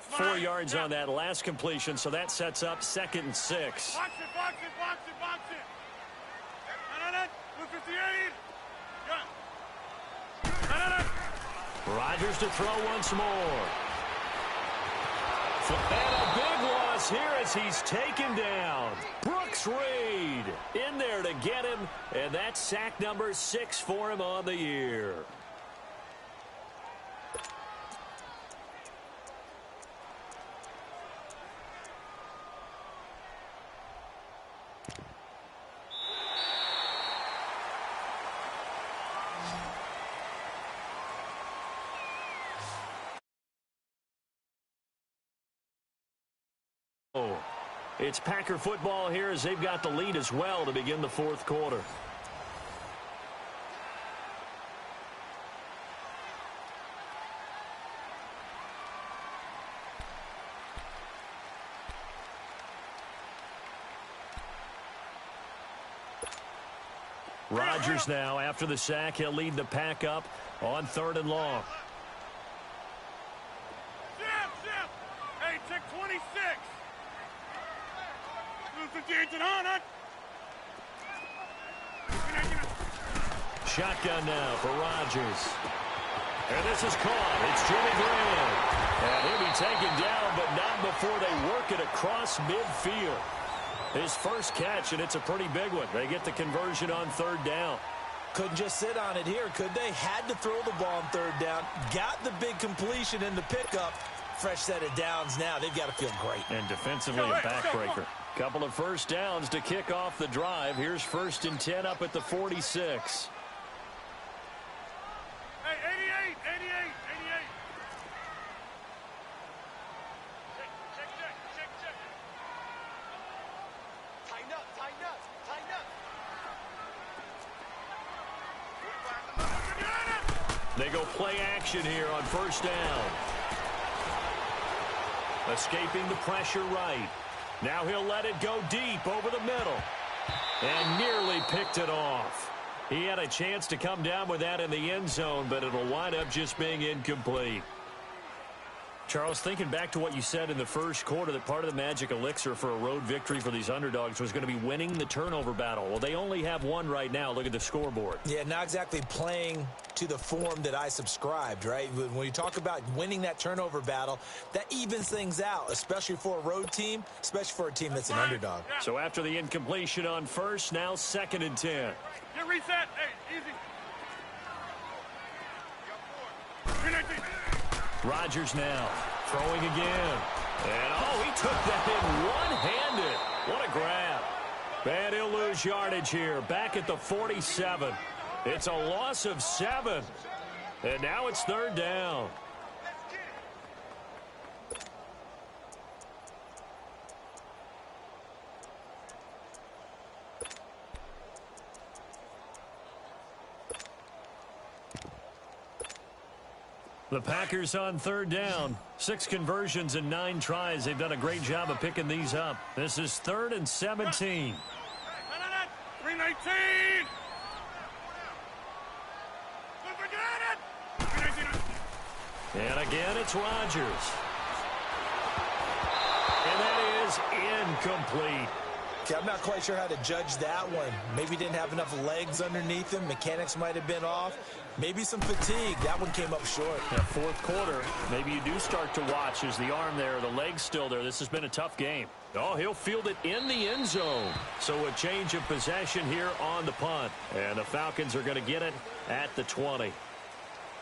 4 yards on that last completion, so that sets up 2nd and 6. Box it. Blue 58. Rodgers to throw once more. And a big loss here as he's taken down. Brooks Reed in there to get him, and that's sack number 6 for him on the year. It's Packer football here as they've got the lead as well to begin the 4th quarter. Rodgers now after the sack. He'll lead the Pack up on 3rd and long. Hey, check 26. 58 on. Shotgun now for Rodgers. And this is caught. It's Jimmy Graham. And he'll be taken down, but not before they work it across midfield. His first catch, and it's a pretty big one. They get the conversion on 3rd down. Couldn't just sit on it here, could they? Had to throw the ball on 3rd down. Got the big completion in the pickup. Fresh set of downs now. They've got to feel great. And defensively a backbreaker. Couple of first downs to kick off the drive. Here's 1st and 10 up at the 46. Hey, 88. They go play action here on first down. Escaping the pressure right. Now he'll let it go deep over the middle. And nearly picked it off. He had a chance to come down with that in the end zone, but it'll wind up just being incomplete. Charles, thinking back to what you said in the first quarter, that part of the magic elixir for a road victory for these underdogs was going to be winning the turnover battle. Well, they only have one right now. Look at the scoreboard. Yeah, not exactly playing to the form that I subscribed, right? When you talk about winning that turnover battle, that evens things out, especially for a road team, especially for a team that's an underdog. So after the incompletion on first, now 2nd and 10. Get reset. Hey, easy. You got 4. 319. Rodgers now throwing again. And, oh, he took that in one-handed. What a grab. And he'll lose yardage here. Back at the 47. It's a loss of 7. And now it's 3rd down. The Packers on 3rd down. 6 conversions and 9 tries. They've done a great job of picking these up. This is 3rd and 17. 319. And again, it's Rodgers. And that is incomplete. Okay, I'm not quite sure how to judge that one. Maybe didn't have enough legs underneath him. Mechanics might have been off. Maybe some fatigue. That one came up short. That 4th quarter, maybe you do start to watch as the arm there, the leg's still there. This has been a tough game. Oh, he'll field it in the end zone. So a change of possession here on the punt. And the Falcons are going to get it at the 20.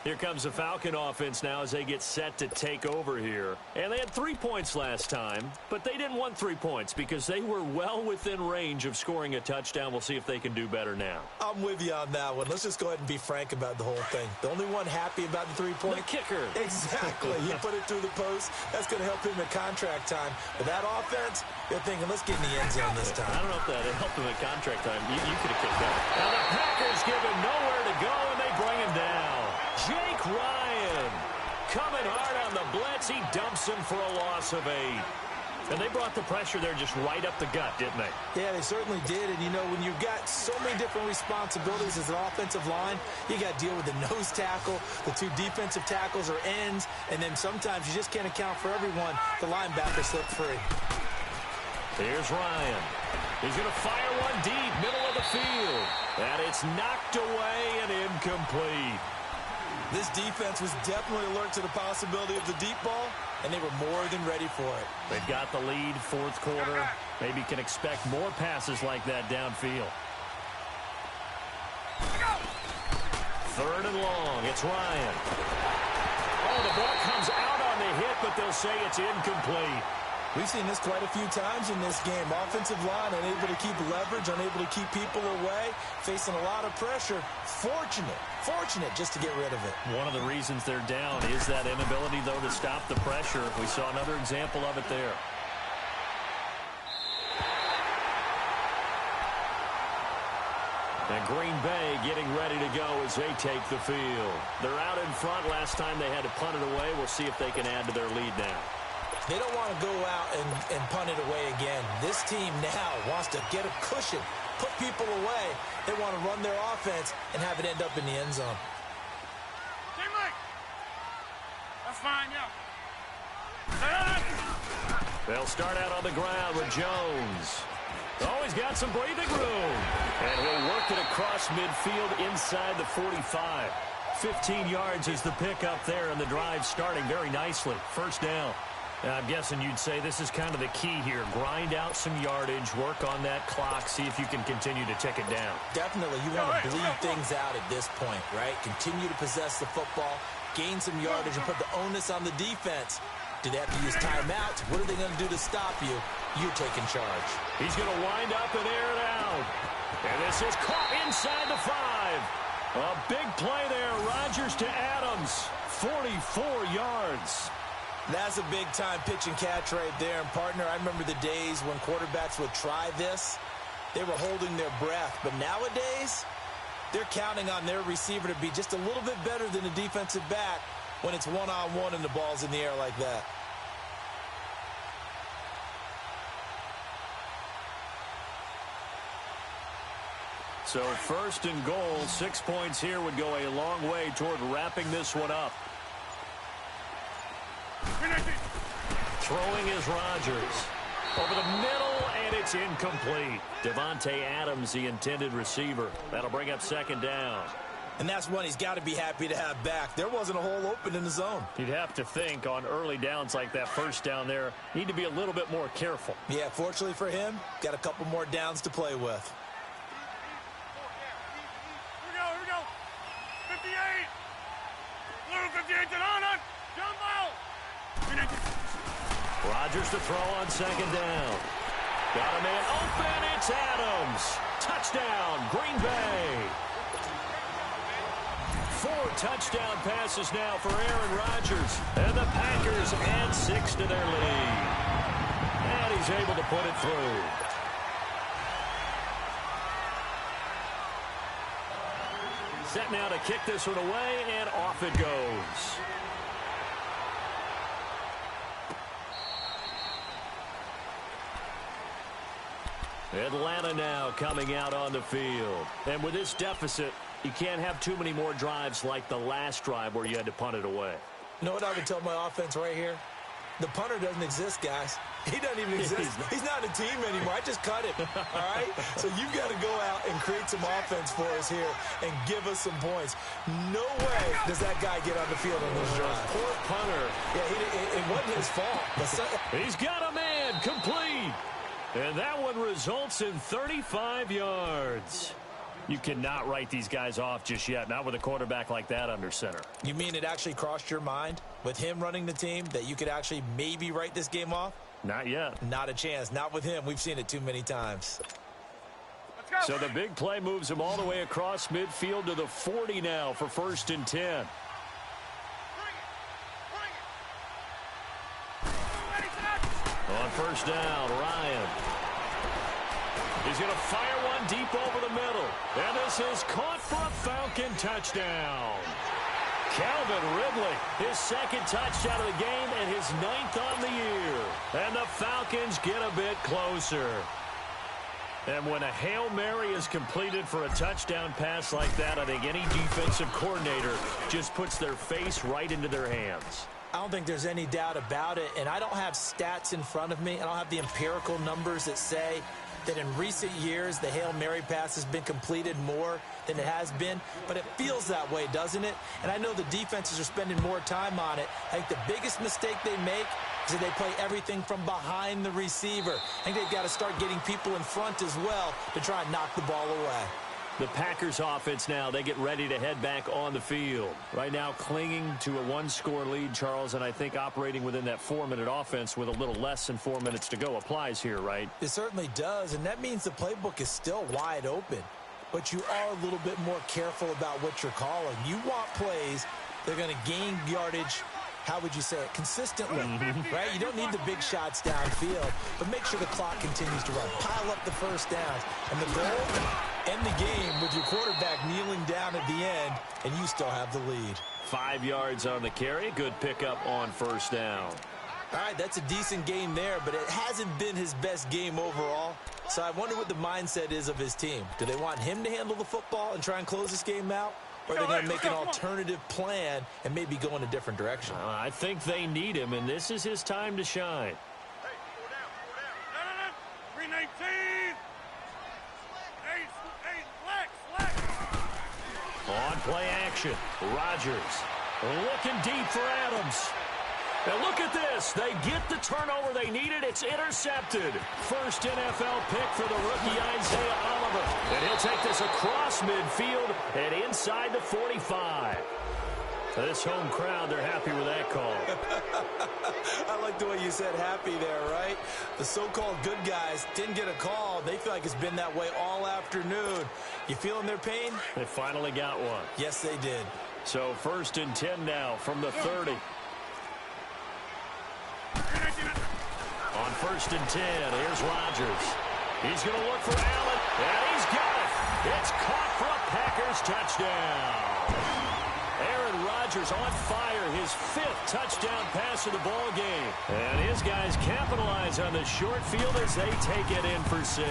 Here comes the Falcon offense now as they get set to take over here. And they had 3 points last time, but they didn't want 3 points because they were well within range of scoring a touchdown. We'll see if they can do better now. I'm with you on that one. Let's just go ahead and be frank about the whole thing. The only one happy about the 3-point. The kicker. Exactly. He put it through the post. That's going to help him in contract time. But that offense, they're thinking, let's get in the end zone this time. I don't know if that helped him at contract time. You could have kicked that. Now the Packers give him nowhere to go, and they bring him down. Jake Ryan coming hard on the blitz. He dumps him for a loss of 8. And they brought the pressure there just right up the gut, didn't they? Yeah, they certainly did. And, you know, when you've got so many different responsibilities as an offensive line, you got to deal with the nose tackle, the 2 defensive tackles or ends, and then sometimes you just can't account for everyone. The linebacker slipped free. Here's Ryan. He's going to fire one deep, middle of the field. And it's knocked away and incomplete. This defense was definitely alert to the possibility of the deep ball, and they were more than ready for it. They've got the lead, 4th quarter. Maybe can expect more passes like that downfield. 3rd and long. It's Ryan. Oh, the ball comes out on the hit, but they'll say it's incomplete. We've seen this quite a few times in this game. Offensive line unable to keep leverage, unable to keep people away, facing a lot of pressure. Fortunate just to get rid of it. One of the reasons they're down is that inability, though, to stop the pressure. We saw another example of it there. And Green Bay getting ready to go as they take the field. They're out in front. Last time they had to punt it away. We'll see if they can add to their lead now. They don't want to go out and punt it away again. This team now wants to get a cushion, put people away. They want to run their offense and have it end up in the end zone. Team Mike. That's fine, yeah. They'll start out on the ground with Jones. Oh, he's got some breathing room. And he'll work it across midfield inside the 45. 15 yards is the pickup there, and the drive starting very nicely. First down. I'm guessing you'd say this is kind of the key here. Grind out some yardage, work on that clock, see if you can continue to tick it down. Definitely. You want to bleed things out at this point, right? Continue to possess the football, gain some yardage, and put the onus on the defense. Do they have to use timeouts? What are they going to do to stop you? You're taking charge. He's going to wind up and air it out. And this is caught inside the 5. A big play there. Rodgers to Adams. 44 yards. That's a big-time pitch and catch right there. And, partner, I remember the days when quarterbacks would try this. They were holding their breath. But nowadays, they're counting on their receiver to be just a little bit better than a defensive back when it's one-on-one and the ball's in the air like that. So first and goal, 6 points here would go a long way toward wrapping this one up. Throwing is Rodgers. Over the middle, and it's incomplete. Devontae Adams, the intended receiver. That'll bring up second down. And that's one he's got to be happy to have back. There wasn't a hole open in the zone. You'd have to think on early downs like that first down there, need to be a little bit more careful. Yeah, fortunately for him, got a couple more downs to play with. Here we go. 58. Blue 58 to on. Jump ball. Rodgers to throw on second down. Got a man open. It's Adams. Touchdown, Green Bay. 4 touchdown passes now for Aaron Rodgers. And the Packers add 6 to their lead. And he's able to put it through. Set now to kick this one away, and off it goes. Atlanta now coming out on the field. And with this deficit, you can't have too many more drives like the last drive where you had to punt it away. You know what I would tell my offense right here? The punter doesn't exist, guys. He doesn't even exist. He's not a team anymore. I just cut him, all right? So you've got to go out and create some offense for us here and give us some points. No way does that guy get on the field on this drive. Poor punter. Yeah, it wasn't his fault. He's got a man complete. And that one results in 35 yards. You cannot write these guys off just yet, not with a quarterback like that under center. You mean it actually crossed your mind with him running the team that you could actually maybe write this game off? Not yet. Not a chance. Not with him. We've seen it too many times. Let's go. So the big play moves him all the way across midfield to the 40 now for 1st and 10. On first down, Ryan. He's going to fire one deep over the middle. And this is caught for a Falcon touchdown. Calvin Ridley, his 2nd touchdown of the game and his 9th on the year. And the Falcons get a bit closer. And when a Hail Mary is completed for a touchdown pass like that, I think any defensive coordinator just puts their face right into their hands. I don't think there's any doubt about it, and I don't have stats in front of me. I don't have the empirical numbers that say that in recent years the Hail Mary pass has been completed more than it has been, but it feels that way, doesn't it? And I know the defenses are spending more time on it. I think the biggest mistake they make is that they play everything from behind the receiver. I think they've got to start getting people in front as well to try and knock the ball away. The Packers offense now, they get ready to head back on the field. Right now clinging to a 1-score lead, Charles, and I think operating within that 4-minute offense with a little less than 4 minutes to go applies here, right? It certainly does, and that means the playbook is still wide open. But you are a little bit more careful about what you're calling. You want plays that are going to gain yardage, how would you say it, consistently, right? You don't need the big shots downfield, but make sure the clock continues to run. Pile up the first downs. And the goal, end the game with your quarterback kneeling down at the end, and you still have the lead. 5 yards on the carry. Good pickup on first down. All right, that's a decent game there, but it hasn't been his best game overall. So I wonder what the mindset is of his team. Do they want him to handle the football and try and close this game out? Or are they going to make an alternative plan and maybe go in a different direction? I think they need him, and this is his time to shine. Hey, 4 down. 319. Hey, flex. On play action, Rodgers looking deep for Adams. Now look at this. They get the turnover they needed. It's intercepted. First NFL pick for the rookie Isaiah Oliver. And he'll take this across midfield and inside the 45. This home crowd, they're happy with that call. I like the way you said happy there, right? The so-called good guys didn't get a call. They feel like it's been that way all afternoon. You feeling their pain? They finally got one. Yes, they did. So 1st and 10 now from the 30. On 1st and 10, here's Rodgers. He's going to look for Allen, and he's got it. It's caught for a Packers first touchdown. Aaron Rodgers on fire, his 5th touchdown pass of the ball game. And his guys capitalize on the short field as they take it in for 6.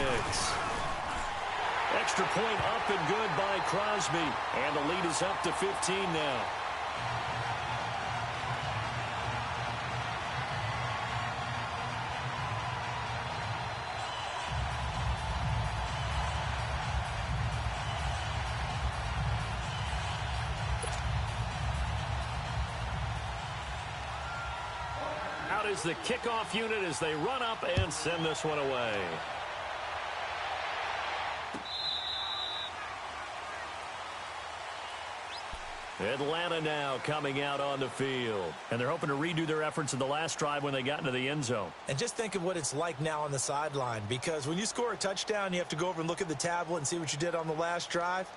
Extra point up and good by Crosby. And the lead is up to 15 now. Out is the kickoff unit as they run up and send this one away. Atlanta now coming out on the field. And they're hoping to redo their efforts in the last drive when they got into the end zone. And just think of what it's like now on the sideline, because when you score a touchdown, you have to go over and look at the tablet and see what you did on the last drive.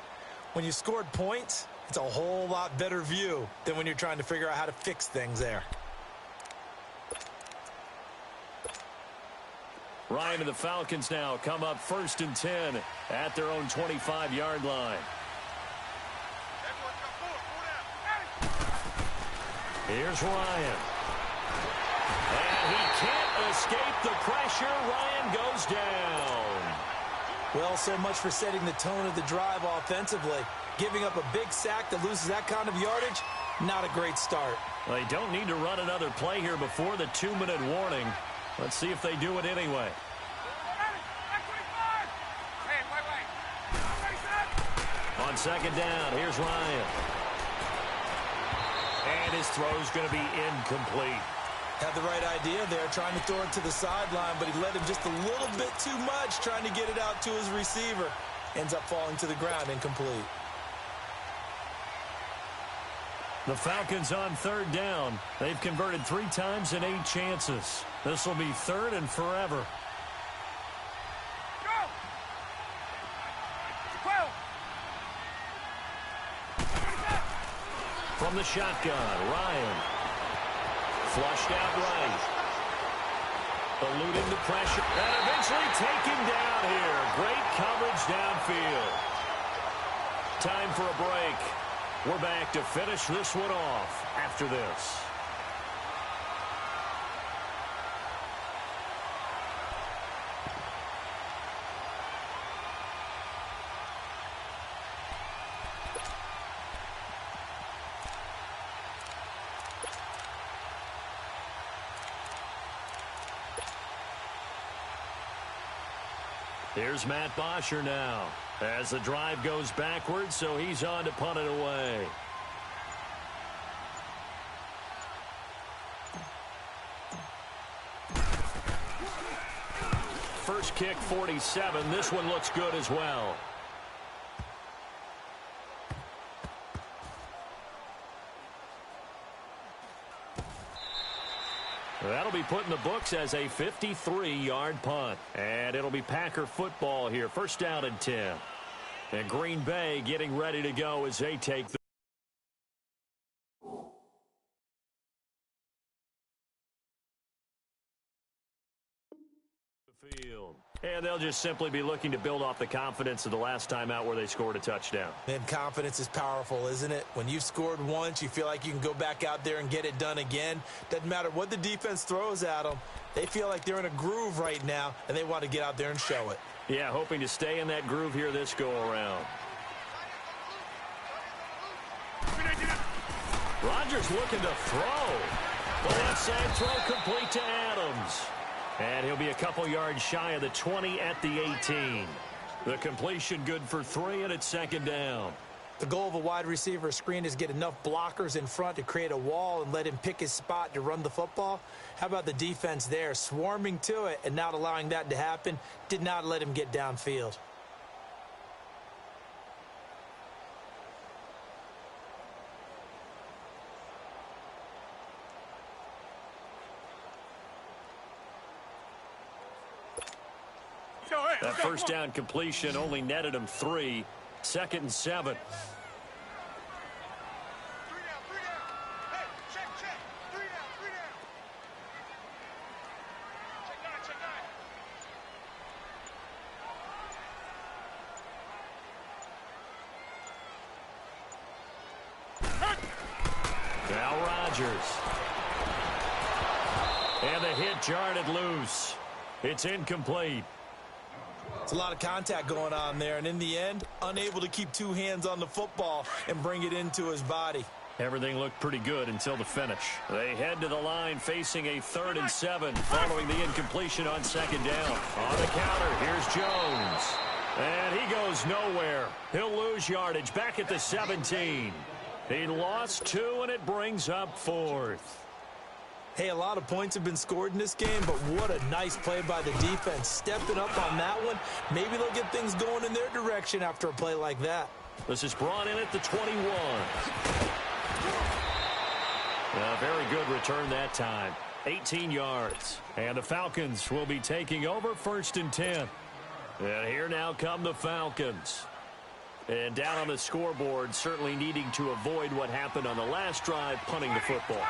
When you scored points, it's a whole lot better view than when you're trying to figure out how to fix things there. Ryan and the Falcons now come up 1st and 10 at their own 25-yard line. Here's Ryan. And he can't escape the pressure. Ryan goes down. Well, so much for setting the tone of the drive offensively. Giving up a big sack that loses that kind of yardage, not a great start. Well, they don't need to run another play here before the 2-minute warning. Let's see if they do it anyway. On 2nd down, here's Ryan. And his throw's going to be incomplete. Had the right idea there, trying to throw it to the sideline, but he led him just a little bit too much, trying to get it out to his receiver. Ends up falling to the ground, incomplete. The Falcons on 3rd down. They've converted 3 times in 8 chances. This will be 3rd and forever. From the shotgun, Ryan. Flushed out right. Eluding the pressure. And eventually taken down here. Great coverage downfield. Time for a break. We're back to finish this one off after this. Here's Matt Bosher now as the drive goes backwards, so he's on to punt it away. First kick, 47. This one looks good as well. That'll be put in the books as a 53-yard punt. And it'll be Packer football here. 1st down and 10. And Green Bay getting ready to go as they take the field. And they'll just simply be looking to build off the confidence of the last time out where they scored a touchdown. And confidence is powerful, isn't it? When you've scored once, you feel like you can go back out there and get it done again. Doesn't matter what the defense throws at them. They feel like they're in a groove right now, and they want to get out there and show it. Yeah, hoping to stay in that groove here this go-around. Rodgers looking to throw. The left side throw complete to Adams. And he'll be a couple yards shy of the 20 at the 18. The completion good for 3, and it's 2nd down. The goal of a wide receiver screen is get enough blockers in front to create a wall and let him pick his spot to run the football. How about the defense there, swarming to it and not allowing that to happen? Did not let him get downfield. That 1st down completion only netted him 3. 2nd and 7. 3 down, 3 down. Hey, check. 3 down, 3 down. Check 9. Now Rodgers. And the hit jarred it loose. It's incomplete. It's a lot of contact going on there, and in the end, unable to keep two hands on the football and bring it into his body. Everything looked pretty good until the finish. They head to the line facing a 3rd and 7 following the incompletion on 2nd down. On the counter, here's Jones. And he goes nowhere. He'll lose yardage back at the 17. He lost 2, and it brings up 4th. Hey, a lot of points have been scored in this game, but what a nice play by the defense. Stepping up on that one, maybe they'll get things going in their direction after a play like that. This is brought in at the 21. A very good return that time. 18 yards. And the Falcons will be taking over 1st and 10. And here now come the Falcons. And down on the scoreboard, certainly needing to avoid what happened on the last drive, punting the football.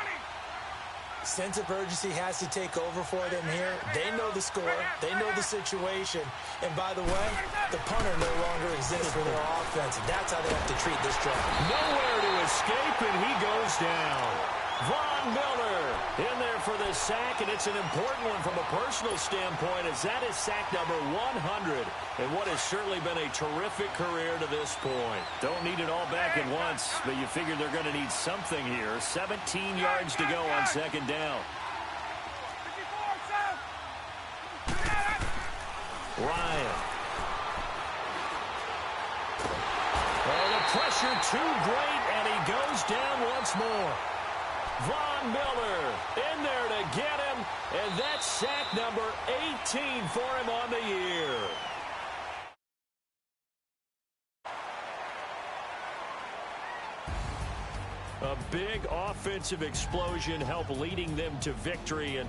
Sense of urgency has to take over for them here. They know the score. They know the situation. And by the way, the punter no longer exists for their offense. That's how they have to treat this drive. Nowhere to escape, and he goes down. Von Miller in there for the sack, and it's an important one from a personal standpoint, as that is sack number 100, and what has certainly been a terrific career to this point. Don't need it all back at once, but you figure they're going to need something here. 17 yards to go on 2nd down. Ryan. Oh, the pressure too great, and he goes down once more. Von Miller in there to get him, and that's sack number 18 for him on the year. A big offensive explosion helped leading them to victory, and